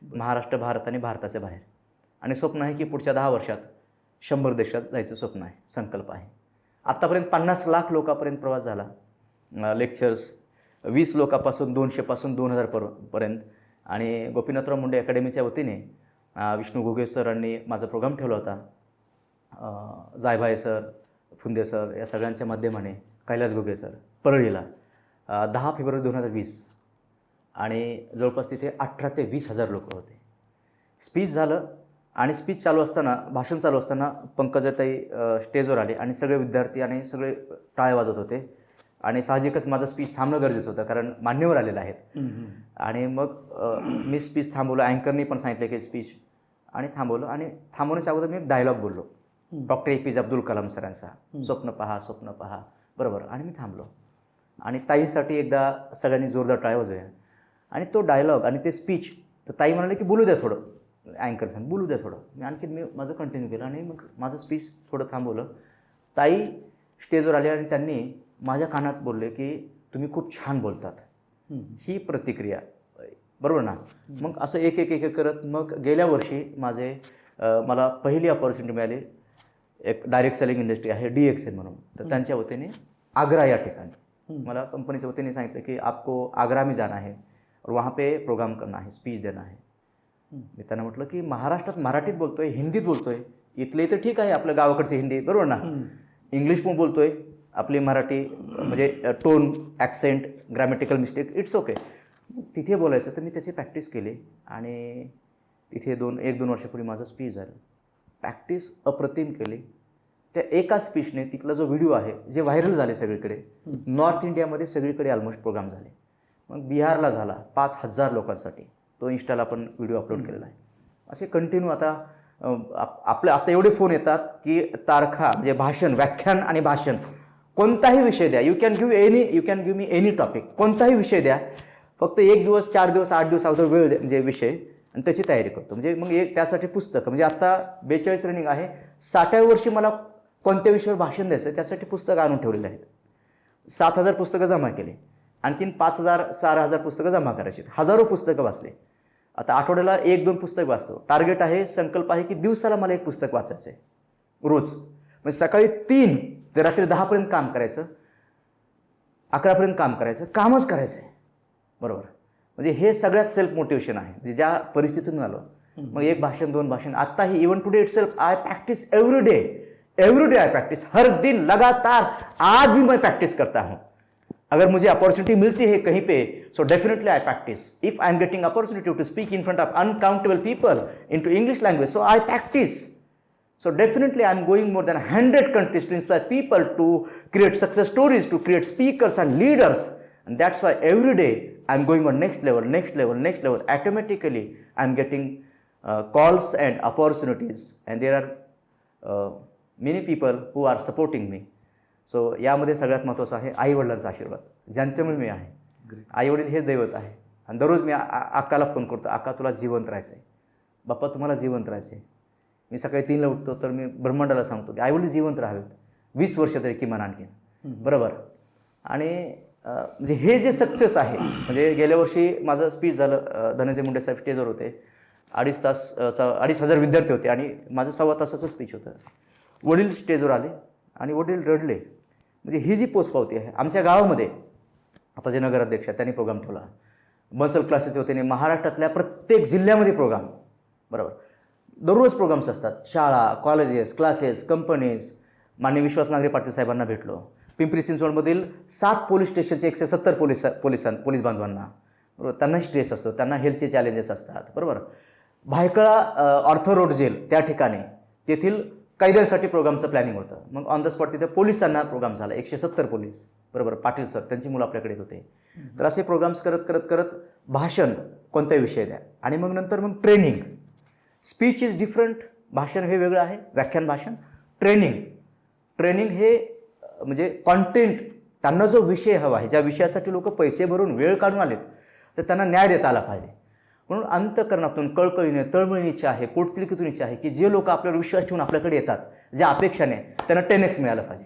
महाराष्ट्र, भारत आणि भारताच्या बाहेर. आणि स्वप्न आहे की पुढच्या 10 वर्षात 100 देशात जायचं स्वप्न आहे, संकल्प आहे. आत्तापर्यंत 50 लाख लोकांपर्यंत प्रवास झाला. लेक्चर्स 20 लोकांपासून 200पासून 2000 पर्यंत. आणि गोपीनाथराव मुंडे अकॅडमीच्या वतीने विष्णू घुगे सरांनी माझा प्रोग्राम ठेवला होता. जायभाई सर, फुंदे सर या सगळ्यांच्या माध्यमाने, कैलास घुगे सर, परळीला 10 फेब्रुवारी 2020. आणि जवळपास तिथे 18 ते 20,000 लोक होते. स्पीच झालं आणि स्पीच चालू असताना, भाषण चालू असताना पंकजाताई स्टेजवर आले आणि सगळे विद्यार्थी आणि सगळे टाळ्या वाजवत होते. आणि साहजिकच माझं स्पीच थांबणं गरजेचं होतं, कारण मान्यवर आलेलं आहेत. आणि मग मी स्पीच थांबवलं. अँकरनी पण सांगितलं की स्पीच, आणि थांबवलं. आणि थांबवण्याच्या अगोदर मी एक डायलॉग बोललो डॉक्टर APJ अब्दुल कलाम सरांचा, स्वप्न पहा, स्वप्न पहा, बरोबर. आणि मी थांबलो. आणि ताईसाठी एकदा सगळ्यांनी जोरदार टाळ्या वाजवल्या. आणि तो डायलॉग आणि ते स्पीच, तर ताई म्हणाले की बोलू द्या थोडं, अँकर सांग बोलू द्या थोडं. मी माझं कंटिन्यू केलं आणि मग माझं स्पीच थोडं थांबवलं. ताई स्टेजवर आले आणि त्यांनी माझ्या कानात बोलले की तुम्ही खूप छान बोलतात. ही प्रतिक्रिया, बरोबर ना. मग असं एक एक एक करत मग गेल्या वर्षी मला पहिली अपॉर्च्युनिटी मिळाली. एक डायरेक्ट सेलिंग इंडस्ट्री आहे DXN म्हणून, तर त्यांच्या वतीने आग्रा या ठिकाणी मला कंपनीच्या वतीने सांगितलं की आपको आग्रा में जाना है और वहाँ पे प्रोग्राम करना है, स्पीच देना है. मी त्यांना म्हटलं की महाराष्ट्रात मराठीत बोलतोय, हिंदीत बोलतोय, इथले तर ठीक आहे आपलं गावाकडची हिंदी, बरोबर ना. इंग्लिश पण बोलतोय, आपली मराठी म्हणजे tone, accent, grammatical mistake, it's okay. तिथे बोलायचं तर मी त्याची प्रॅक्टिस केली. आणि तिथे 1-2 वर्षापूर्वी माझं स्पीच झालं. प्रॅक्टिस अप्रतिम केली. त्या एका स्पीचने तिथला जो व्हिडिओ आहे, जे व्हायरल झाले सगळीकडे, नॉर्थ इंडियामध्ये सगळीकडे ऑलमोस्ट प्रोग्राम झाले. मग बिहारला झाला 5,000 लोकांसाठी, तो इन्स्टाला आपण व्हिडिओ अपलोड केलेला आहे. असे कंटिन्यू आता आता एवढे फोन येतात की तारखा म्हणजे भाषण, व्याख्यान आणि भाषण, कोणताही विषय द्या, you can give me any topic, कोणताही विषय द्या, फक्त 1 दिवस, 4 दिवस, 8 दिवस अगोदर वेळ द्या, म्हणजे विषय, आणि त्याची तयारी करतो. म्हणजे मग त्यासाठी पुस्तकं, म्हणजे आता 42 रनिंग आहे. 60व्या वर्षी मला कोणत्या विषयावर भाषण द्यायचं त्यासाठी पुस्तकं आणून ठेवलेली आहेत. 7,000 पुस्तकं जमा केली, आणखीन 5,000-6,000 पुस्तकं जमा करायची, हजारो पुस्तकं वाचले. आता आठवड्याला 1-2 पुस्तक वाचतो. टार्गेट आहे, संकल्प आहे की दिवसाला मला 1 पुस्तक वाचायचं आहे रोज. म्हणजे सकाळी 3 ते रात्री 10पर्यंत काम करायचं, 11पर्यंत काम करायचं, कामच करायचं आहे, बरोबर. म्हणजे हे सगळ्यात सेल्फ मोटिवेशन आहे, म्हणजे ज्या परिस्थितीतून आलो. मग 1 भाषण, 2 भाषण, आता ही even today itself I practise every day I practise, हर दिन लगातार. आज भी मैं प्रैक्टिस करता हूँ. अगर मुझे अपॉर्चुनिटी मिलती है कहीं पे, so definitely I practice. If I am getting opportunity to speak in front of uncountable people into English language, so I practice. So definitely I am going more than 100 countries to inspire people to create success stories, to create speakers and leaders. And that's why every day I am going on next level. Automatically I am getting calls and opportunities. And there are many people who are supporting me. So यामध्ये सगळ्यात महत्त्वाचं आहे आईवडिलांचा आशीर्वाद, ज्यांच्यामुळे मी आहे. Great. आईवडील हे दैवत आहे. आणि दररोज मी अक्काला फोन करतो, अक्का तुला जिवंत राहायचं आहे, बाप्पा तुम्हाला जिवंत राहायचं आहे. मी सकाळी 3ला उठतो तर मी ब्रह्मांडाला सांगतो की आईवडील जिवंत राहावेत 20 वर्ष तरी किमान आणखीन. बरोबर. आणि म्हणजे हे जे सक्सेस आहे, म्हणजे गेल्या वर्षी माझं स्पीच झालं, धनंजय मुंडे साहेब स्टेजवर होते, 2,500 विद्यार्थी होते आणि माझं 1.25 तासाचं स्पीच होतं. वडील स्टेजवर आले आणि वडील रडले. म्हणजे ही जी पोचपावती आहे आमच्या गावामध्ये. आता जे नगराध्यक्ष आहेत त्यांनी प्रोग्राम ठेवला, मसल क्लासेसचे होते, महाराष्ट्रातल्या प्रत्येक जिल्ह्यामध्ये प्रोग्राम. बरोबर. दररोज प्रोग्राम्स असतात, शाळा, कॉलेजेस, क्लासेस, कंपनीज. माननीय विश्वास नांगरे पाटील साहेबांना भेटलो. पिंपरी चिंचवडमधील 7 पोलीस स्टेशनचे 170 पोलीस बांधवांना. बरोबर. त्यांनाही स्ट्रेस असतो, त्यांना हेल्थचे चॅलेंजेस असतात. बरोबर. भायखळा ऑर्थो रोड जेल त्या ठिकाणी तेथील कैद्यांसाठी प्रोग्रामचं प्लॅनिंग होतं. मग ऑन द स्पॉट तिथे पोलिसांना प्रोग्राम झाला, 170 पोलीस. बरोबर. पाटील सर त्यांची मुलं आपल्याकडे येत होते. तर असे प्रोग्राम्स करत करत करत भाषण कोणत्याही विषय द्या आणि मग नंतर मग ट्रेनिंग. स्पीच इज डिफरंट, भाषण हे वेगळं आहे, व्याख्यान भाषण. ट्रेनिंग हे म्हणजे कॉन्टेंट, त्यांना जो विषय हवा आहे, ज्या विषयासाठी लोक पैसे भरून वेळ काढून आलेत, तर त्यांना न्याय देता आला पाहिजे. म्हणून अंतःकरणातून कळकळीने, तळमळीने इच्छा आहे, पोटतिडकीतून इच्छा आहे की जे लोक आपल्यावर विश्वास ठेवून आपल्याकडे येतात, ज्या अपेक्षाने, त्यांना 10x मिळालं पाहिजे.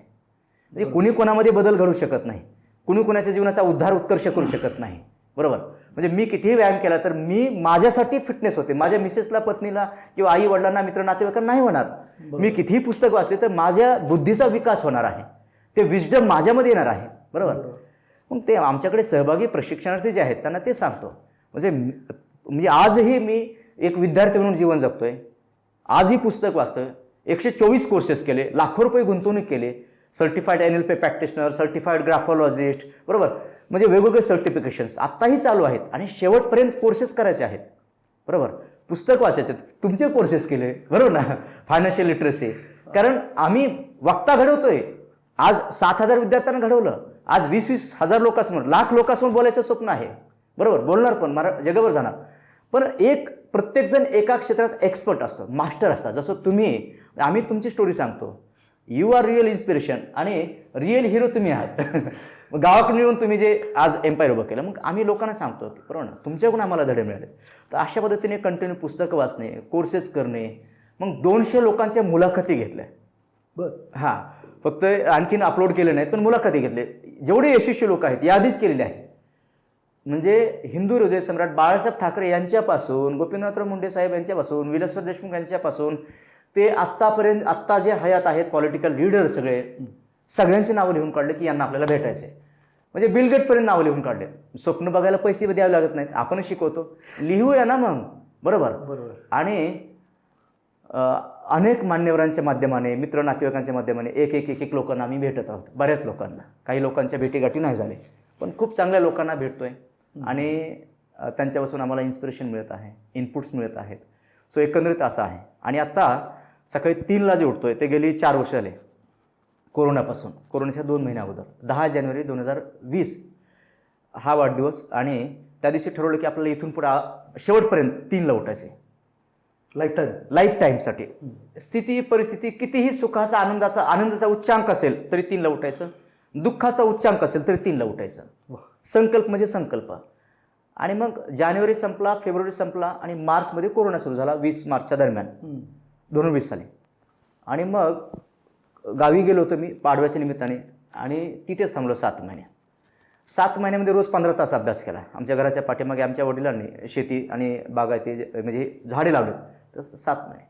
म्हणजे कुणी कोणामध्ये बदल घडू शकत नाही, कुणी कुणाच्या जीवनाचा उद्धार उत्कर्ष करू शकत नाही. बरोबर. म्हणजे मी कितीही व्यायाम केला तर मी माझ्यासाठी फिटनेस होते, माझ्या मिसेसला, पत्नीला किंवा आई वडिलांना, मित्र नातेवाईकांना नाही होणार. मी कितीही पुस्तक वाचले तर माझ्या बुद्धीचा विकास होणार आहे, ते विजडम माझ्यामध्ये येणार आहे. बरोबर. मग ते आमच्याकडे सहभागी प्रशिक्षणार्थी जे आहेत त्यांना ते सांगतो. म्हणजे आजही मी एक विद्यार्थी म्हणून जीवन जगतोय, आजही पुस्तक वाचतोय, 124 कोर्सेस केले, लाखो रुपये गुंतवणूक केले, सर्टिफाईड NLP प्रॅक्टिशनर, सर्टिफाईड ग्राफॉलॉजिस्ट. बरोबर. म्हणजे वेगवेगळे सर्टिफिकेशन्स आत्ताही चालू आहेत आणि शेवटपर्यंत कोर्सेस करायचे आहेत. बरोबर. पुस्तक वाचायचे, तुमचे कोर्सेस केले. बरोबर ना. Financial literacy. कारण आम्ही वक्ता घडवतोय. आज 7,000 विद्यार्थ्यांना घडवलं, आज 20-20 हजार लोकांसमोर, लाख लोकांसमोर बोलायचं स्वप्न आहे. बरोबर. बोलणार पण, जगावर जाणार. पण प्रत्येकजण एका क्षेत्रात एक्सपर्ट असतो, मास्टर असतात. जसं तुम्ही, आम्ही तुमची स्टोरी सांगतो, यू आर रिअल इन्स्पिरेशन आणि रिअल हिरो तुम्ही आहात. गावाकडून येऊन तुम्ही जे आज एम्पायर उभं केलं, मग आम्ही लोकांना सांगतो की बरोबर ना, तुमच्याकडून आम्हाला धडे मिळाले. तर अशा पद्धतीने कंटिन्यू पुस्तकं वाचणे, कोर्सेस करणे. मग 200 लोकांच्या मुलाखती घेतल्या. बरं. हां, फक्त आणखीन अपलोड केले नाहीत, पण मुलाखती घेतले. जेवढे यशस्वी लोक आहेत यादीच केलेली आहे. म्हणजे हिंदू हृदय सम्राट बाळासाहेब ठाकरे यांच्यापासून, गोपीनाथराव मुंडे साहेब यांच्यापासून, विलासराव देशमुख यांच्यापासून ते आत्तापर्यंत, आत्ता जे हयात आहेत पॉलिटिकल लीडर सगळ्यांची नावं लिहून काढले की यांना आपल्याला भेटायचं आहे. म्हणजे बिल गेट्सपर्यंत नावं लिहून काढले. स्वप्न बघायला पैसे द्यावे लागत नाहीत, आपणच शिकवतो, लिहूया ना मग. बरोबर. आणि अनेक मान्यवरांच्या माध्यमाने, मित्र नातेवाईकांच्या माध्यमाने एक लोकांना आम्ही भेटत आहोत. बऱ्याच लोकांना, काही लोकांच्या भेटीगाठी नाही झाले, पण खूप चांगल्या लोकांना भेटतोय आणि त्यांच्यापासून आम्हाला इन्स्पिरेशन मिळत आहे, इनपुट्स मिळत आहेत. सो एकंदरीत असं आहे. आणि आत्ता सकाळी 3ला जे उठतोय ते गेली 4 वर्ष झाले कोरोनापासून. कोरोनाच्या 2 महिन्या अगोदर 10 जानेवारी 2020 हा वाढदिवस. आणि त्या दिवशी ठरवलं की आपल्याला इथून पुढे शेवटपर्यंत 3ला उठायचे, लाईफ टाईमसाठी. स्थिती परिस्थिती कितीही सुखाचा, आनंदाचा उच्चांक असेल तरी 3ला उठायचं, दुःखाचा उच्चांक असेल तरी 3ला उठायचं. संकल्प म्हणजे संकल्प. आणि मग जानेवारी संपला, फेब्रुवारी संपला आणि मार्चमध्ये कोरोना सुरू झाला, 20 मार्चच्या दरम्यान 2020 साली. आणि मग गावी गेलो होतो मी पाडव्याच्या निमित्ताने आणि तिथेच थांबलो 7 महिने. 7 महिन्यामध्ये रोज 15 तास अभ्यास केला. आमच्या घराच्या पाठीमागे आमच्या वडिलांनी शेती आणि बागायती म्हणजे झाडे लावलेत. तर 7 महिने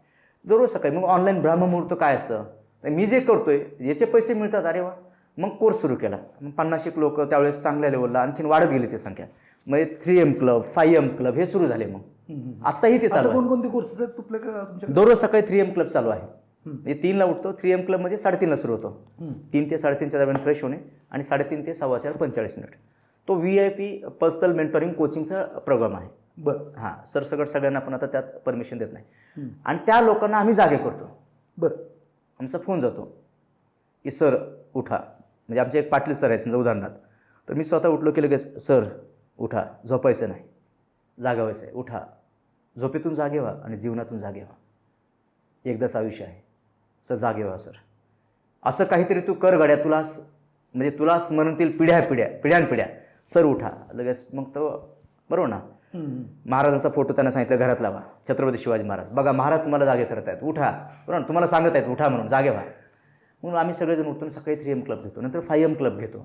दररोज सकाळी. मग ऑनलाईन ब्राह्ममुहूर्त काय असतं, मी जे करतोय याचे पैसे मिळतात, अरे वा. मग कोर्स सुरू केला. मग 50 लोक त्यावेळेस चांगल्या लेवलला, आणखीन वाढत गेली ती संख्या. म्हणजे 3M क्लब, 5M क्लब हे सुरू झाले. मग आत्ताही ते चालू आहे. कोणकोणते कोर्सेस आहेत तुमच्याकडे? दररोज सकाळी 3M क्लब चालू आहे. म्हणजे 3ला उठतो, 3M क्लब म्हणजे 3:30ला सुरू होतो. 3 ते 3:30च्या दरम्यान फ्रेश होणे आणि 3:30 ते 4:15 45 मिनिट. तो VIP पर्सनल मेंटरिंग कोचिंगचा प्रोग्राम आहे. बरं. हां, सरसकट सगळ्यांना आपण आता त्यात परमिशन देत नाही. आणि त्या लोकांना आम्ही जागे करतो. बरं. आमचा फोन जातो की सर उठा. म्हणजे आमचे एक पाटील सर आहेत समजा उदाहरणार्थ, तर मी स्वतः उठलो की लगेच सर उठा, झोपायचं नाही, जागावायचं आहे, उठा, झोपेतून जागे व्हा आणि जीवनातून जागे व्हा. एकदाच आयुष्य आहे, सर जागे व्हा सर. असं काहीतरी तू कर गड्या, म्हणजे तुला स्मरणतील पिढ्यानपिढ्या सर उठा लगेच. मग तो बरोबर ना. महाराजांचा फोटो त्यांना सांगितलं घरात लावा, छत्रपती शिवाजी महाराज, बघा महाराज तुम्हाला जागे करत आहेत, उठा, बरोबर तुम्हाला सांगत आहेत उठा म्हणून, जागे व्हा. म्हणून आम्ही सगळेजण उठून सकाळी 3M क्लब घेतो, नंतर 5M क्लब घेतो,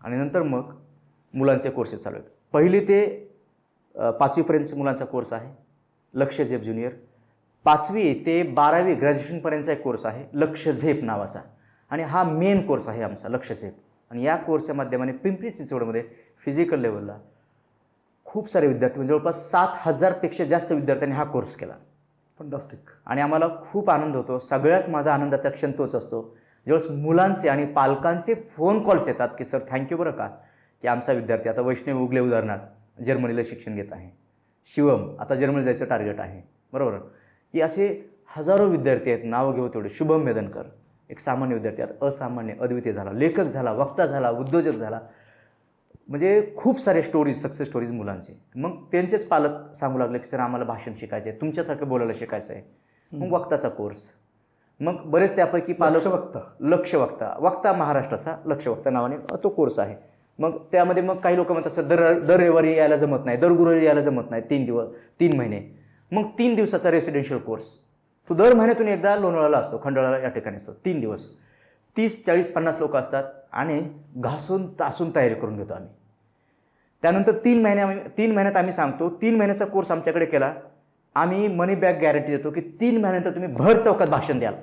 आणि नंतर मग मुलांचे कोर्सेस चालू आहेत. 1ली ते 5वीपर्यंतच्या मुलांचा कोर्स आहे लक्ष्य झेप ज्युनियर. 5वी ते 12वी ग्रॅज्युएशनपर्यंतचा एक कोर्स आहे लक्ष्य झेप नावाचा, आणि हा मेन कोर्स आहे आमचा लक्ष्य झेप. आणि या कोर्सच्या माध्यमाने पिंपरी चिंचवडमध्ये फिजिकल लेवलला खूप सारे विद्यार्थी, म्हणजे जवळपास 7,000पेक्षा जास्त विद्यार्थ्यांनी हा कोर्स केला. फंटास्टिक. आणि आम्हाला खूप आनंद होतो. सगळ्यात माझा आनंदाचा क्षण तोच असतो ज्यावेळेस मुलांचे आणि पालकांचे फोन कॉल्स येतात की सर थँक्यू बरं का, की आमचा विद्यार्थी आता वैष्णव उगले उदाहरणार्थ जर्मनीला शिक्षण घेत आहे, शिवम आता जर्मनी जायचं टार्गेट आहे, बरोबर, की असे हजारो विद्यार्थी आहेत, नावं घेऊ तेवढे. शुभम मेदनकर एक सामान्य विद्यार्थी, आता असामान्य अद्वितीय झाला, लेखक झाला, वक्ता झाला, उद्योजक झाला, म्हणजे खूप सारे स्टोरीज, सक्सेस स्टोरीज मुलांचे. मग त्यांचेच पालक सांगू लागले की सर आम्हाला भाषण शिकायचं आहे, तुमच्यासारखं बोलायला शिकायचं आहे. मग वक्ताचा कोर्स, मग बरेच त्यापैकी पालक लक्ष वक्ता महाराष्ट्राचा लक्ष वक्ता नावाने तो कोर्स आहे. मग त्यामध्ये मग काही लोक म्हणतात सर दर रविवारी यायला जमत नाही, दर गुरुवारी यायला जमत नाही, 3 महिने. मग 3 दिवसाचा रेसिडेन्शियल कोर्स, तो दर महिन्यातून एकदा लोणावळ्याला असतो, खंडाळा या ठिकाणी असतो. 3 दिवस 30, 40, 50 लोक असतात, आणि घासून तासून तयारी करून घेतो आम्ही. त्यानंतर 3 महिन्यात आम्ही सांगतो, 3 महिन्याचा कोर्स आमच्याकडे केला, आम्ही मनी बॅक गॅरंटी देतो की 3 महिन्यानंतर तुम्ही भर चौकात भाषण द्याल.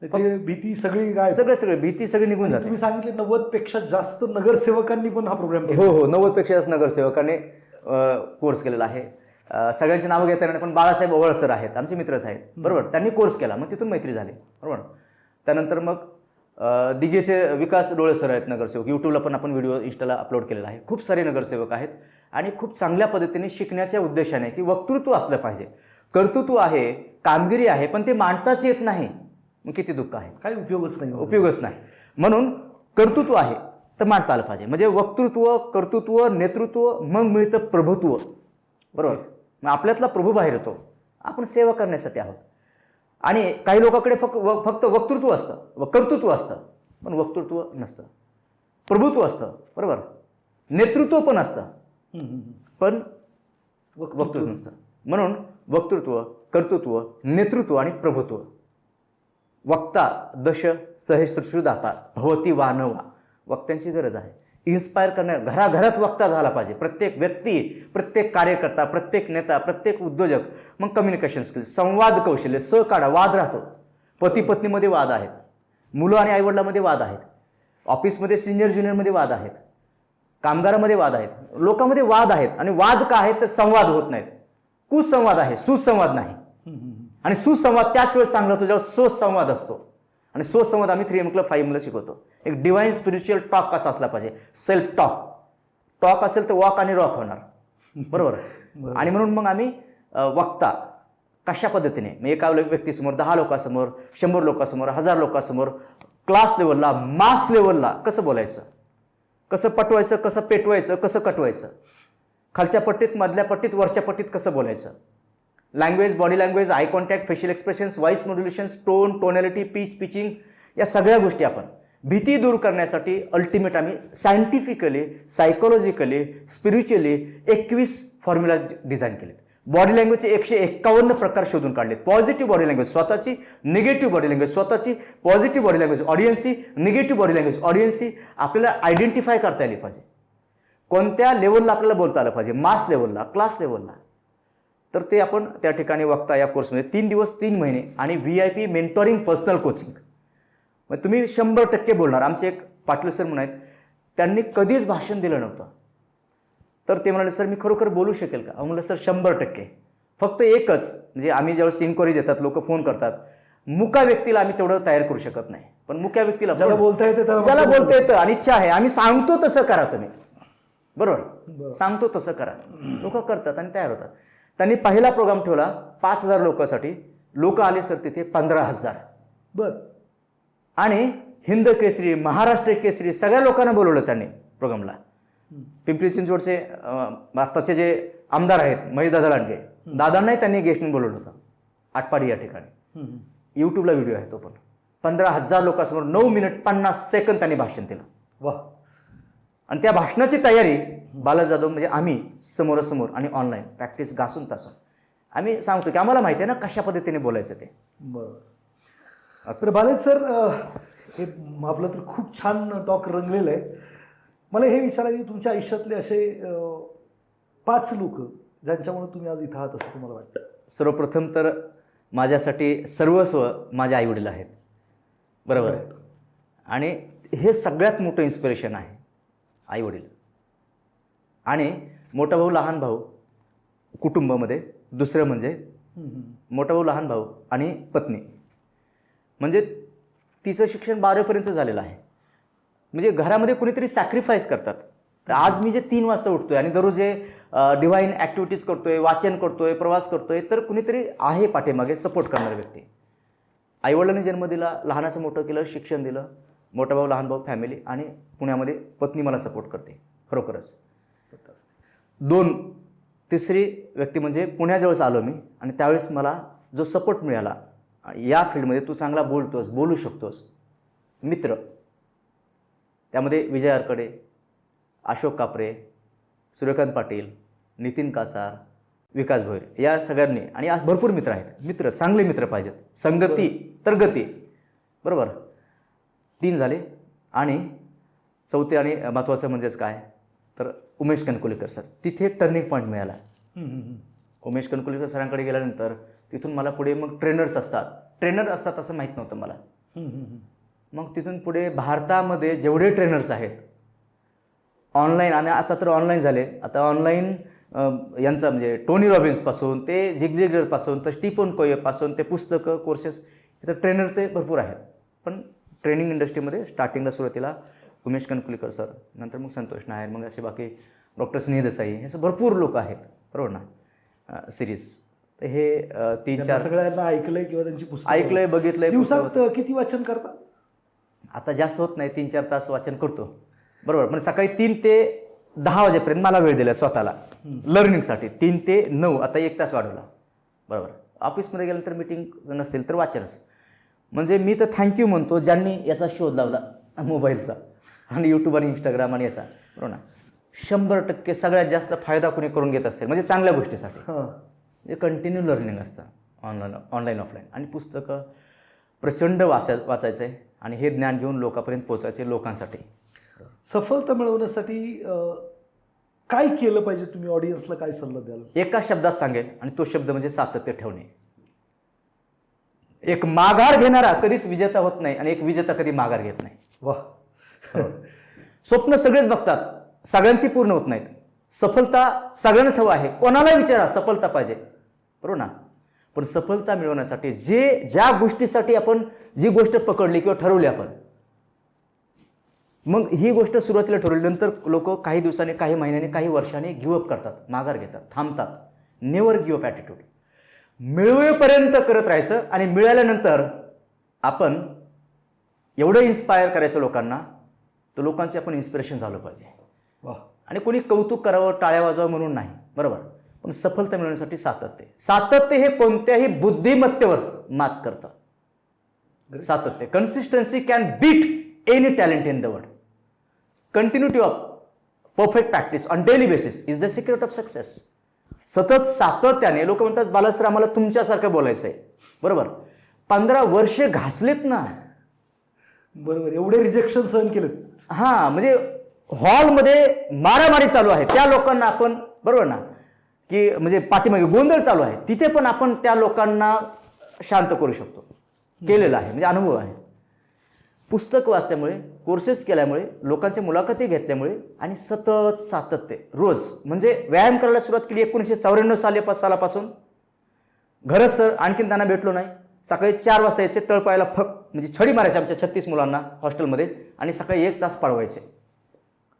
भीती सगळी काय, सगळे भीती सगळी निघून जाते. तुम्ही सांगितले 90पेक्षा जास्त नगरसेवकांनी पण हा प्रोग्राम केला. हो 90पेक्षा जास्त नगरसेवकांनी कोर्स केलेला आहे. सगळ्यांची नावं घेता येणार पण बाळासाहेब ओवळ सर आहेत, आमचे मित्रच आहेत, बरोबर, त्यांनी कोर्स केला, मग तिथून मैत्री झाली, बरोबर. त्यानंतर मग दिघेचे विकास डोळे सर आहेत नगरसेवक, यूट्यूबला पण आपण व्हिडिओ इंस्टाला अपलोड केलेला आहे. खूप सारे नगरसेवक आहेत, आणि खूप चांगल्या पद्धतीने शिकण्याच्या उद्देशाने की वक्तृत्व असलं पाहिजे, कर्तृत्व आहे, कामगिरी आहे, पण ते मांडताच येत नाही, मग किती दुःख आहे, काही उपयोगच नाही. म्हणून कर्तृत्व आहे तर मांडता आलं पाहिजे. म्हणजे वक्तृत्व, कर्तृत्व, नेतृत्व, मग मिळतं प्रभुत्व, बरोबर. मग आपल्यातला प्रभू बाहेर येतो, आपण सेवा करण्यासाठी आहोत. आणि काही लोकांकडे फक्त वक्तृत्व असतं, कर्तृत्व असतं, पण वक्तृत्व नसतं, प्रभुत्व असतं, बरोबर, नेतृत्व पण असतं, पण वक्तृत्व नसतं. म्हणून वक्तृत्व, कर्तृत्व, नेतृत्व आणि प्रभुत्व. वक्ता दश सहस्रदाता भवती वानवा, वक्त्यांची गरज आहे. इन्स्पायर करणार, घराघरात वक्ता झाला पाहिजे. प्रत्येक व्यक्ती, प्रत्येक कार्यकर्ता, प्रत्येक नेता, प्रत्येक उद्योजक. मग कम्युनिकेशन स्किल्स, संवाद कौशल्य, सहकाडा, वाद राहतो. पती पत्नीमध्ये वाद आहेत, मुलं आणि आईवडिलांमध्ये वाद आहेत, ऑफिसमध्ये सिनियर ज्युनियरमध्ये वाद आहेत, कामगारामध्ये वाद आहेत, लोकांमध्ये वाद आहेत. आणि वाद का आहेत तर संवाद होत नाहीत, कुसंवाद आहे, सुसंवाद नाही. आणि सुसंवाद त्याच वेळेस चांगला होतो जेव्हा सुसंवाद असतो. आणि सुसंवाद आम्ही 3M क्लब 5M शिकवतो. एक डिवाइन स्पिरिच्युअल टॉक कसा असला पाहिजे, सेल्फ टॉक असेल तर वॉक आणि रॉक होणार, बरोबर. आणि म्हणून मग आम्ही वक्ता कशा पद्धतीने, एका व्यक्तीसमोर, 10 लोकांसमोर, 100 लोकांसमोर, 1000 लोकांसमोर, क्लास लेवलला, मास लेवलला कसं बोलायचं, कसं पटवायचं, कसं पेटवायचं, कसं कटवायचं, खालच्या पट्टीत, मधल्या पट्टीत, वरच्या पट्टीत कसं बोलायचं, language, body language, eye contact, facial expressions, voice modulations, tone, tonality, pitching, या सगळ्या गोष्टी आपण भीती दूर करण्यासाठी अल्टिमेट आम्ही scientifically, psychologically, spiritually 21 formula design केलेत. बॉडी लँग्वेजचे 151 प्रकार शोधून काढलेत. पॉझिटिव्ह बॉडी लँग्वेज स्वतःची, निगेटिव्ह बॉडी लँग्वेज स्वतःची, पॉझिटिव्ह बॉडी लँग्वेज ऑडियन्सची, निगेटिव्ह बॉडी लँग्वेज ऑडियन्सची. आपल्याला आयडेंटिफाय करता आली पाहिजे, कोणत्या लेवलला आपल्याला बोलता आलं पाहिजे, मास लेवलला, क्लास लेवलला. तर ते आपण त्या ठिकाणी वक्ता या कोर्समध्ये 3 दिवस 3 महिने आणि VIP मेंटॉरिंग पर्सनल कोचिंग. मग तुम्ही 100% बोलणार. आमचे एक पाटील सर म्हणून आहेत, त्यांनी कधीच भाषण दिलं नव्हतं. तर ते म्हणाले सर मी खरोखर बोलू शकेल का? म्हणलं सर 100%. फक्त एकच, म्हणजे आम्ही ज्यावेळेस इन्क्वायरीज येतात, लोक फोन करतात, मुका व्यक्तीला आम्ही तेवढं तयार करू शकत नाही, पण मुक्या व्यक्तीला ज्याला बोलता येतं आणि इच्छा आहे, आम्ही सांगतो तसं करा तुम्ही, बरोबर, सांगतो तसं करा. लोक करतात आणि तयार होतात. त्यांनी पहिला प्रोग्राम ठेवला 5000 लोकांसाठी. लोक आले सर तिथे 15000. बरं. आणि हिंद केसरी, महाराष्ट्र केसरी सगळ्या लोकांना बोलवलं त्यांनी प्रोग्रामला. पिंपरी चिंचवडचे आत्ताचे जे आमदार आहेत महेशदादा लांडगे, दादांनाही त्यांनी गेस्ट म्हणून बोलवलं होतं, आटपाडी या ठिकाणी. यूट्यूबला व्हिडिओ आहे तो पण. 15,000 लोकांसमोर 9 मिनिट 50 सेकंद त्यांनी भाषण दिलं. वा. आणि त्या भाषणाची तयारी बालाजी जाधव म्हणजे आम्ही समोरासमोर आणि ऑनलाईन प्रॅक्टिस घासून तासून आम्ही सांगतो की आम्हाला माहिती आहे ना कशा पद्धतीने बोलायचं ते. बरं. तर बालाजी सर, हे आपलं तर खूप छान टॉक रंगलेलं आहे. मला हे विचारायचं की तुमच्या आयुष्यातले असे 5 लोक ज्यांच्यामुळे तुम्ही आज इथं आहात असं तुम्हाला वाटतं? सर्वप्रथम तर माझ्यासाठी सर्वस्व माझे आईवडील आहेत, बरोबर. आणि हे सगळ्यात मोठं इन्स्पिरेशन आहे, आईवडील. आणि मोठा भाऊ लहान भाऊ कुटुंबामध्ये, दुसरं म्हणजे मोठा भाऊ लहान भाऊ आणि पत्नी. म्हणजे तिचं शिक्षण 12वीपर्यंत झालेलं आहे. म्हणजे घरामध्ये कुणीतरी सॅक्रिफाईस करतात. तर आज मी जे 3 वाजता उठतोय आणि दररोज जे डिव्हाइन ॲक्टिव्हिटीज करतोय, वाचन करतोय, प्रवास करतोय, तर कुणीतरी आहे पाठीमागे सपोर्ट करणारी व्यक्ती. आईवडिलांनी जन्म दिला, लहानाचं मोठं केलं, शिक्षण दिलं, मोठा भाऊ लहान भाऊ फॅमिली, आणि पुण्यामध्ये पत्नी मला सपोर्ट करते. खरोखरच 2 तिसरी व्यक्ती म्हणजे पुण्याजवळच आलो मी, आणि त्यावेळेस मला जो सपोर्ट मिळाला, या फील्डमध्ये तू चांगला बोलतोस, बोलू शकतोस, मित्र. त्यामध्ये विजय आरकडे, अशोक कापरे, सूर्यकांत पाटील, नितीन कासार, विकास भोईर, या सगळ्यांनी. आणि आज भरपूर मित्र आहेत. मित्र, चांगले मित्र पाहिजेत. संगती तर गती, बरोबर. 3 झाले. आणि चौथे आणि महत्त्वाचं म्हणजेच काय तर उमेश कणकुलीकर सर. तिथे टर्निंग पॉईंट मिळाला. उमेश कणकुलीकर सरांकडे गेल्यानंतर तिथून मला पुढे मग ट्रेनर असतात असं माहीत नव्हतं मला. मग तिथून पुढे भारतामध्ये जेवढे ट्रेनर्स आहेत ऑनलाईन, आणि आता तर ऑनलाईन झाले, आता ऑनलाईन यांचं म्हणजे टोनी रॉबिन्सपासून ते जिग्जिगरपासून तर स्टीफन कोयेपासून ते पुस्तकं, कोर्सेस, इथं ट्रेनर ते भरपूर आहेत. पण ट्रेनिंग इंडस्ट्रीमध्ये स्टार्टिंगला सुरुवातीला उमेश कणकुलीकर सर, नंतर मग संतोष नायर, मग असे बाकी डॉक्टर स्नेह देसाई, हे भरपूर लोक आहेत, बरोबर ना, सिरीज. तर हे 3-4 सगळ्यांना ऐकलंय किंवा त्यांची पुस्तकं ऐकलंय, बघितलंय. दिवसात किती वाचन करता? आता जास्त होत नाही, 3-4 तास वाचन करतो, बरोबर. पण सकाळी 3 ते 10 वाजेपर्यंत मला वेळ दिला स्वतःला लर्निंगसाठी. 3 ते 9, आता 1 तास वाढवला, बरोबर. ऑफिसमध्ये गेल्यानंतर मीटिंग नसतील तर वाचनच. म्हणजे मी तर थँक्यू म्हणतो ज्यांनी याचा शोध लावला मोबाईलचा आणि यूट्यूब आणि इंस्टाग्राम आणि याचा, बरोबर ना. 100% सगळ्यात जास्त फायदा कोणी करून घेत असतील म्हणजे चांगल्या गोष्टीसाठी. म्हणजे कंटिन्यू लर्निंग असतं ऑनलाईन ऑफलाईन. आणि पुस्तकं प्रचंड वाचायचं आहे आणि हे ज्ञान घेऊन लोकांपर्यंत पोचायचे, लोकांसाठी. सफलता मिळवण्यासाठी काय केलं पाहिजे? तुम्ही ऑडियन्सला काय सल्ला द्याल? एका शब्दात सांगेल, आणि तो शब्द म्हणजे सातत्य ठेवणे. एक माघार घेणारा कधीच विजेता होत नाही, आणि एक विजेता कधी माघार घेत नाही. वा. स्वप्न सगळेच बघतात, सगळ्यांची पूर्ण होत नाहीत. सफलता सगळ्यांनाच हवं आहे, कोणालाही विचारा सफलता पाहिजे, बरोबर ना. पण सफलता मिळवण्यासाठी ज्या गोष्टीसाठी आपण जी गोष्ट पकडली किंवा ठरवली आपण, मग ही गोष्ट सुरुवातीला ठरवल्यानंतर लोक काही दिवसांनी, काही महिन्यांनी, काही वर्षांनी गिवअप करतात, माघार घेतात, थांबतात. Never give up attitude. मिळवेपर्यंत करत राहायचं, आणि मिळाल्यानंतर आपण एवढं इन्स्पायर करायचं लोकांना, तर लोकांचे आपण इन्स्पिरेशन झालं पाहिजे. वा. आणि कोणी कौतुक करावं, टाळ्या वाजवावं म्हणून नाही, बरोबर. पण सफलता मिळवण्यासाठी सातत्य हे कोणत्याही बुद्धिमत्तेवर मात करतं. सातत्य, consistency can beat any talent in the world. Continuity of perfect practice on daily basis is the secret of success. सतत सातत्याने. लोक म्हणतात बालाजी सर आम्हाला तुमच्यासारखं बोलायचं आहे, बरोबर. 15 वर्ष घासलेत ना, बरोबर. एवढे रिजेक्शन सहन केलेत. हां, म्हणजे हॉलमध्ये मारामारी चालू आहे, त्या लोकांना आपण, बरोबर ना, की म्हणजे पाठीमागे गोंधळ चालू आहे, तिथे पण आपण त्या लोकांना शांत करू शकतो. केलेलं आहे, म्हणजे अनुभव आहे. पुस्तक वाचल्यामुळे, कोर्सेस केल्यामुळे, लोकांच्या मुलाखती घेतल्यामुळे, आणि सतत सातत्य रोज. म्हणजे व्यायाम करायला सुरुवात केली 1994 सालापासून. घरच सर आणखीन त्यांना भेटलो नाही. सकाळी 4 वाजता यायचे, तळपायाला म्हणजे छडी मारायचे आमच्या 36 मुलांना हॉस्टेलमध्ये, आणि सकाळी 1 तास पाळवायचे.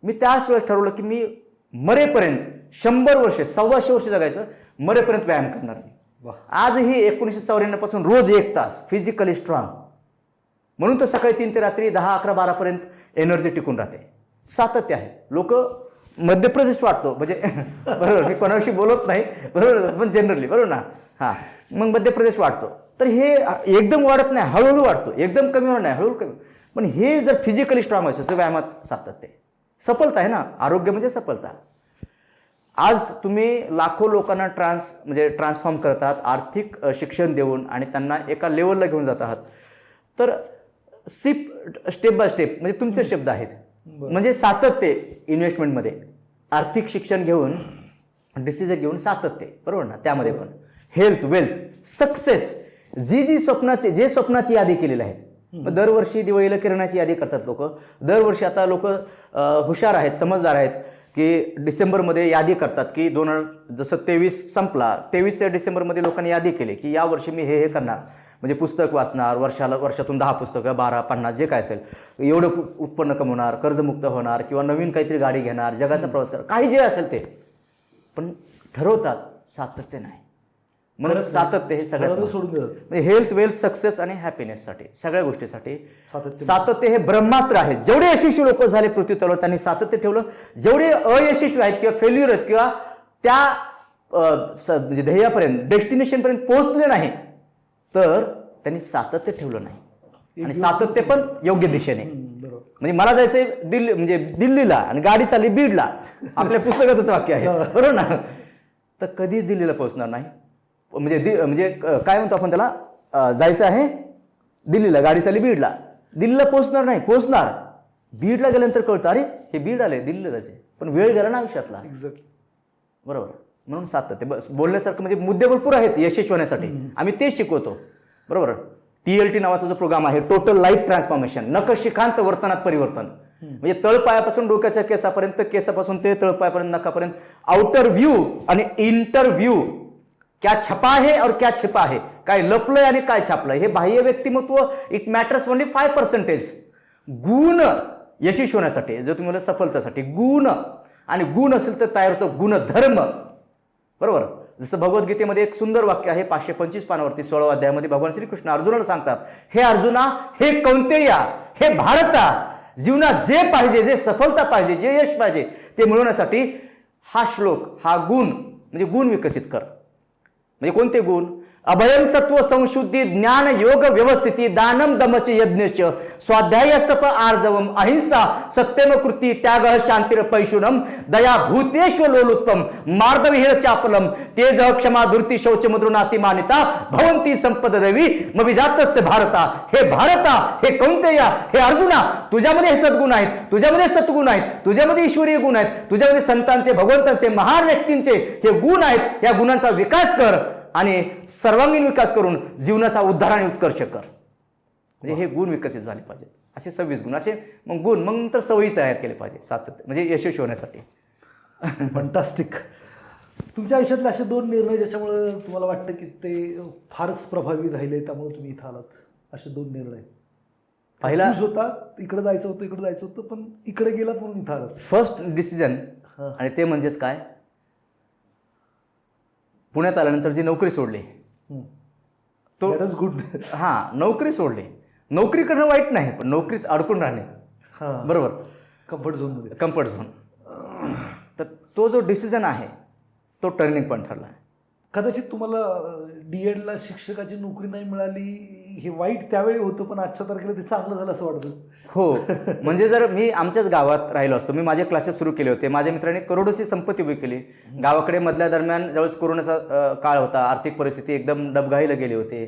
मी त्याच वेळेस ठरवलं की मी मरेपर्यंत 100 वर्ष, 125 वर्ष जगायचं, मरेपर्यंत व्यायाम करणार मी. आजही 1994 पासून रोज 1 तास फिजिकली स्ट्रॉंग. म्हणून तर सकाळी 3 ते रात्री 10, 11, 12 पर्यंत एनर्जी टिकून राहते. सातत्य आहे. लोक मध्य प्रदेश वाटतो म्हणजे बरोबर, मी कोणाविषयी बोलत नाही बरोबर, पण जनरली बरोबर ना. हां, मग मध्य प्रदेश वाढतो. तर हे एकदम वाढत नाही, हळूहळू वाढतो, एकदम कमी होणार नाही, हळूहळू कमी. पण हे जर फिजिकली स्ट्रॉंग असेल तर व्यायामात सातत्य, सफलता आहे ना. आरोग्य म्हणजे सफलता. आज तुम्ही लाखो लोकांना म्हणजे ट्रान्सफॉर्म करतात आर्थिक शिक्षण देऊन आणि त्यांना एका लेवलला घेऊन जात आहात. तर स्टेप बाय स्टेप म्हणजे तुमचे शब्द आहेत, म्हणजे सातत्य इन्व्हेस्टमेंटमध्ये, आर्थिक शिक्षण घेऊन डिसिजन घेऊन सातत्य, बरोबर ना. त्यामध्ये पण हेल्थ, वेल्थ, सक्सेस, जे स्वप्नाची यादी केलेली आहेत. दरवर्षी दिवाळीला किराणाची यादी करतात लोक. दरवर्षी आता लोक हुशार आहेत, समजदार आहेत की डिसेंबरमध्ये यादी करतात की जसं 23 संपला, 23 डिसेंबरमध्ये लोकांनी यादी केली की यावर्षी मी हे करणार, म्हणजे पुस्तक वाचणार, वर्षातून 10 पुस्तकं, 12, 50 जे काय असेल, एवढं उत्पन्न कमवणार, कर्जमुक्त होणार किंवा नवीन काहीतरी गाडी घेणार, जगाचा प्रवास करणार, काही जे असेल ते. पण ठरवतात, सातत्य नाही. म्हणून सातत्य हे सगळं सोडून देतात. म्हणजे हेल्थ, वेल्थ, सक्सेस आणि हॅपीनेससाठी, सगळ्या गोष्टीसाठी सातत्य हे ब्रह्मास्त्र आहे. जेवढे यशस्वी लोक झाले पृथ्वी तलावर त्यांनी सातत्य ठेवलं. जेवढे अयशस्वी आहेत किंवा फेल्युअर आहेत किंवा त्या म्हणजे ध्येयापर्यंत, डेस्टिनेशनपर्यंत पोहोचले नाही, तर त्यांनी सातत्य ठेवलं नाही. आणि सातत्य पण योग्य दिशेने. म्हणजे मला जायचंय दिल्लीला आणि गाडी चालली बीडला, आपल्या पुस्तकातच वाक्य आहे बरोबर ना. तर कधीच दिल्लीला पोहोचणार नाही. म्हणजे काय म्हणतो आपण त्याला, जायचं आहे दिल्लीला, गाडी चालली बीडला, दिल्लीला पोहोचणार नाही. पोहोचणार बीडला गेल्यानंतर कळतं, अरे हे बीड आले, दिल्लीला जायचे, पण वेळ गेला ना आयुष्यातला. बरोबर. म्हणून सातत्य, बस बोलण्यासारखं म्हणजे मुद्दे भरपूर आहेत यशस्वी होण्यासाठी, आम्ही तेच शिकवतो. बरोबर. TLT नावाचा जो प्रोग्राम आहे, टोटल लाईफ ट्रान्सफॉर्मेशन, नखशिखांत वर्तनात परिवर्तन, म्हणजे तळपायापासून डोक्याच्या केसापर्यंत, केसापासून ते तळपायापर्यंत, नखापर्यंत, आउटर व्ह्यू आणि इंटर व्ह्यू, क्या छपा है और क्या छिपा है, काय लपलंय आणि काय छापलंय, हे बाह्य व्यक्तिमत्व इट मॅटर्स ओनली 5%. गुण यशस्वी होण्यासाठी, जर तुम्ही सफलतेसाठी गुण, आणि गुण असेल तर तयार होतो गुणधर्म. बरोबर. जसं भगवद्गीतेमध्ये एक सुंदर वाक्य आहे 525 पानावरती 16व्या अध्यायामध्ये भगवान श्रीकृष्ण अर्जुनाला सांगतात, हे अर्जुना, हे कौंतेया, हे भारता, जीवनात जे पाहिजे, जे सफलता पाहिजे, जे यश पाहिजे ते मिळवण्यासाठी हा श्लोक, हा गुण म्हणजे गुण विकसित कर. म्हणजे कोणते गुण? अभयम, सत्व, संशुद्धी, ज्ञान, योग, व्यवस्थिती, दानम, दमच, यज्ञच, स्वाध्यायस्तप, आर्जवम, अहिंसा, सत्यम, कृती, त्याग, शांतिर, पैशुनम, दया, भूतेश्व, लोलुत्तम, मार्दविहीर, चापलम, तेज, क्षमा, धूर्ती, शौच, मधुनातिमानिता, भवंती संपद देवी मविजातस्य भारता. हे भारता, हे कौंतेया, हे अर्जुना, तुझ्यामध्ये हे सद्गुण आहेत, तुझ्यामध्ये सत्गुण आहेत, तुझ्यामध्ये ईश्वरीय गुण आहेत, तुझ्यामध्ये संतांचे, भगवंतांचे, महान व्यक्तींचे हे गुण आहेत. या गुणांचा विकास कर आणि सर्वांगीण विकास करून जीवनाचा उद्धार आणि उत्कर्ष कर. म्हणजे हे गुण विकसित झाले पाहिजे. असे 26 गुण, असे मग गुण, मग नंतर सवयी तयार केले पाहिजे सातत्य, म्हणजे यशस्वी होण्यासाठी. फंटास्टिक. तुमच्या आयुष्यातले असे 2 निर्णय ज्याच्यामुळे तुम्हाला वाटतं की ते फारच प्रभावी राहिले, त्यामुळे तुम्ही इथं आलात, असे 2 निर्णय? पहिला होता, इकडे जायचं होतं, पण इकडे गेलात म्हणून इथं आलात. फर्स्ट डिसिजन, आणि ते म्हणजेच काय, पुण्यात आल्यानंतर जी नोकरी सोडली, तो गुड. हां, नोकरी सोडली. नोकरी करणं वाईट नाही, पण नोकरीत अडकून राहणे, बरोबर, कम्फर्ट झोन. तर तो जो डिसिजन आहे तो टर्निंग पॉईंट ठरला. कदाचित तुम्हाला DEDला शिक्षकाची नोकरी नाही मिळाली हे वाईट त्यावेळी होतं, पण आजच्या तारखेला ते चांगलं झालं असं वाटतं. हो, म्हणजे जर मी आमच्याच गावात राहिलो असतो, मी माझे क्लासेस सुरू केले होते, माझ्या मित्रांनी करोडोची संपत्ती उभी केली गावाकडे. मधल्या दरम्यान ज्यावेळेस कोरोनाचा काळ होता, आर्थिक परिस्थिती एकदम डबघाईला गेले होते,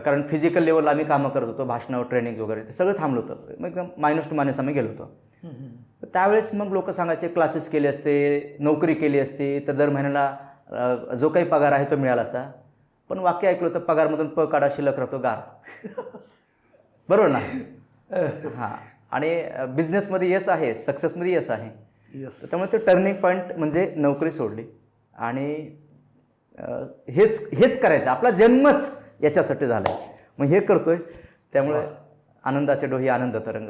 कारण फिजिकल लेवलला आम्ही कामं करत होतो, भाषणावर ट्रेनिंग वगैरे, ते सगळं थांबलं होतं, मग एकदम मायनस टू मायनस आम्ही गेलो होतो. तर त्यावेळेस मग लोक सांगायचे क्लासेस केले असते, नोकरी केली असती तर दर महिन्याला जो काही पगार आहे तो मिळाला असता. पण वाक्य ऐकलं होतं, पगारमधून प काढा शिल्लक राहतो गार. बरोबर ना. हां, आणि बिझनेसमध्ये यश आहे, सक्सेसमध्ये यश आहे. त्यामुळे ते टर्निंग पॉईंट म्हणजे नोकरी सोडली आणि हेच करायचं. आपला जन्मच याच्यासाठी झाला आहे, मग हे करतोय. त्यामुळे आनंदाचे डोही आनंद तरंग,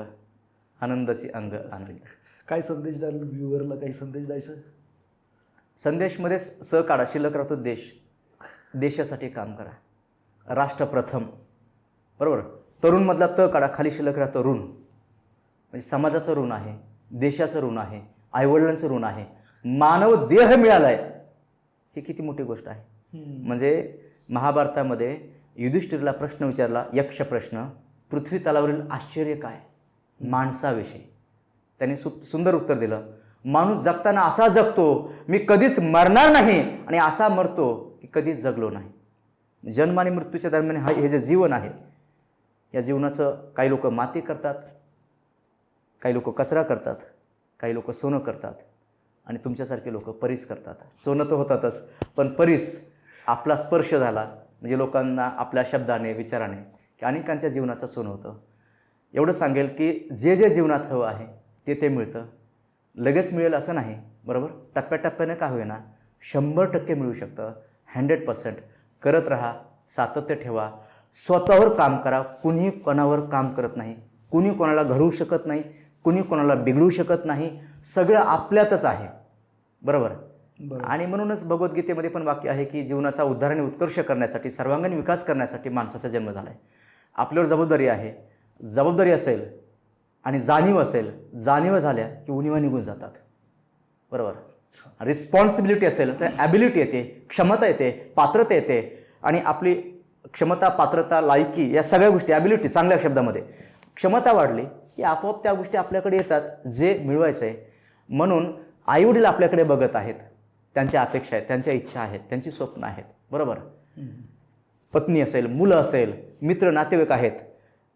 आनंदाची अंग आनंद. काय संदेश द्याल व्ह्यूअरला, काही संदेश द्यायचं? संदेशमध्ये स काढा, शिल्लक राहतो देश, देशासाठी काम करा, राष्ट्र प्रथम. बरोबर. तरुणमधला त काढा, खाली शिल्लक राहतं ऋण, म्हणजे समाजाचं ऋण आहे, देशाचं ऋण आहे, आईवडिलांचं ऋण आहे, मानव देह मिळाला आहे, ही किती मोठी गोष्ट आहे. म्हणजे महाभारतामध्ये युधिष्ठिरला प्रश्न विचारला, यक्ष प्रश्न, पृथ्वी तलावरील आश्चर्य काय, माणसाविषयी. त्यांनी सुंदर उत्तर दिलं, माणूस जगताना असा जगतो मी कधीच मरणार नाही, आणि असा मरतो की कधीच जगलो नाही. जन्म आणि मृत्यूच्या दरम्यान हे जे जीवन आहे, या जीवनाचं काही लोक माती करतात, काही लोक कचरा करतात, काही लोक सोनं करतात, आणि तुमच्यासारखे लोक परीस करतात. सोनं तर होतातच, पण परीस आपला स्पर्श झाला म्हणजे लोकांना आपल्या शब्दाने विचाराने की अनेकांच्या जीवनाचं सोनं होतं. एवढं सांगेल की जे जे जीवनात हवं आहे ते ते मिळतं. लगेच मिळेल असं नाही, बरोबर, टप्प्याटप्प्याने का होईना 100% मिळू शकतं. 100% करत राहा, सातत्य ठेवा, स्वतःवर काम करा. कुणी कोणावर काम करत नाही, कुणी कोणाला घडवू शकत नाही, कुणी कोणाला बिघडवू शकत नाही, सगळं आपल्यातच आहे, बरोबर. आणि म्हणूनच भगवद्गीतेमध्ये पण वाक्य आहे की जीवनाचा उद्धार आणि उत्कर्ष करण्यासाठी, सर्वांगीण विकास करण्यासाठी माणसाचा जन्म झाला आहे. आपल्यावर जबाबदारी आहे. जबाबदारी असेल आणि जाणीव असेल, जाणीव झाल्या की उणीवा निघून जातात, बरोबर. रिस्पॉन्सिबिलिटी असेल तर ॲबिलिटी येते, क्षमता येते, पात्रता येते, आणि आपली क्षमता, पात्रता, लायकी या सगळ्या गोष्टी, ॲबिलिटी चांगल्या शब्दामध्ये, क्षमता वाढली की आपोआप त्या गोष्टी आपल्याकडे येतात जे मिळवायचं आहे. म्हणून आईवडील आपल्याकडे बघत आहेत, त्यांच्या अपेक्षा आहेत, त्यांच्या इच्छा आहेत, त्यांची स्वप्न आहेत, बरोबर. पत्नी असेल, मुलं असेल, मित्र नातेवाईक आहेत,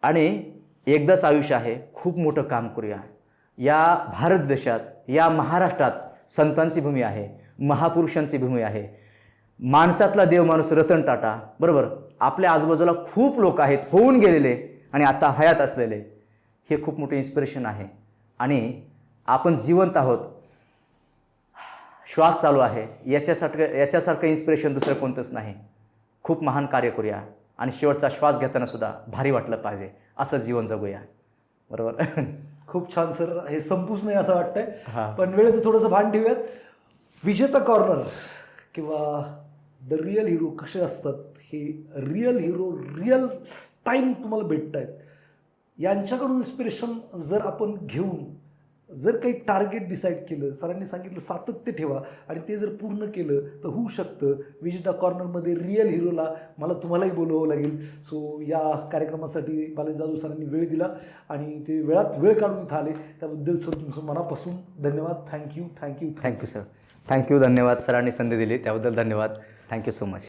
आणि एकदाच आयुष्य आहे, खूप मोठं काम करूया. या भारत देशात, या महाराष्ट्रात संतांची भूमी आहे, महापुरुषांची भूमी आहे, माणसातला देव माणूस रतन टाटा, बरोबर. आपल्या आजूबाजूला खूप लोक आहेत, होऊन गेलेले आणि आता हयात असलेले. हे खूप मोठे इन्स्पिरेशन आहे. आणि आपण जिवंत आहोत, श्वास चालू आहे, याच्यासारखं इन्स्पिरेशन दुसरं कोणतंच नाही. खूप महान कार्य करूया, आणि शेवटचा श्वास घेताना सुद्धा भारी वाटलं पाहिजे, असं जीवन जगूया, बरोबर. खूप छान सर, हे संपूच नाही असं वाटतंय, हां. पण वेळेचं थोडंसं भान ठेवूयात. विजेता कॉर्नर किंवा द रिअल हिरो कसे असतात, हे रिअल हिरो रिअल टाईम तुम्हाला भेटत आहेत, यांच्याकडून इन्स्पिरेशन जर आपण घेऊन जर काही टार्गेट डिसाईड केलं, सरांनी सांगितलं सातत्य ठेवा, आणि ते जर पूर्ण केलं तर होऊ शकतं. विजेता कॉर्नरमध्ये रिअल हिरोला मला तुम्हालाही बोलवावं लागेल. सो या कार्यक्रमासाठी बालाजी जाधव सरांनी वेळ दिला, आणि ते वेळात वेळ काढून इथं आले, त्याबद्दल सर तुमचं मनापासून धन्यवाद. थँक्यू. थँक्यू सर, थँक्यू, धन्यवाद. सरांनी संधी दिली त्याबद्दल धन्यवाद. Thank you so much.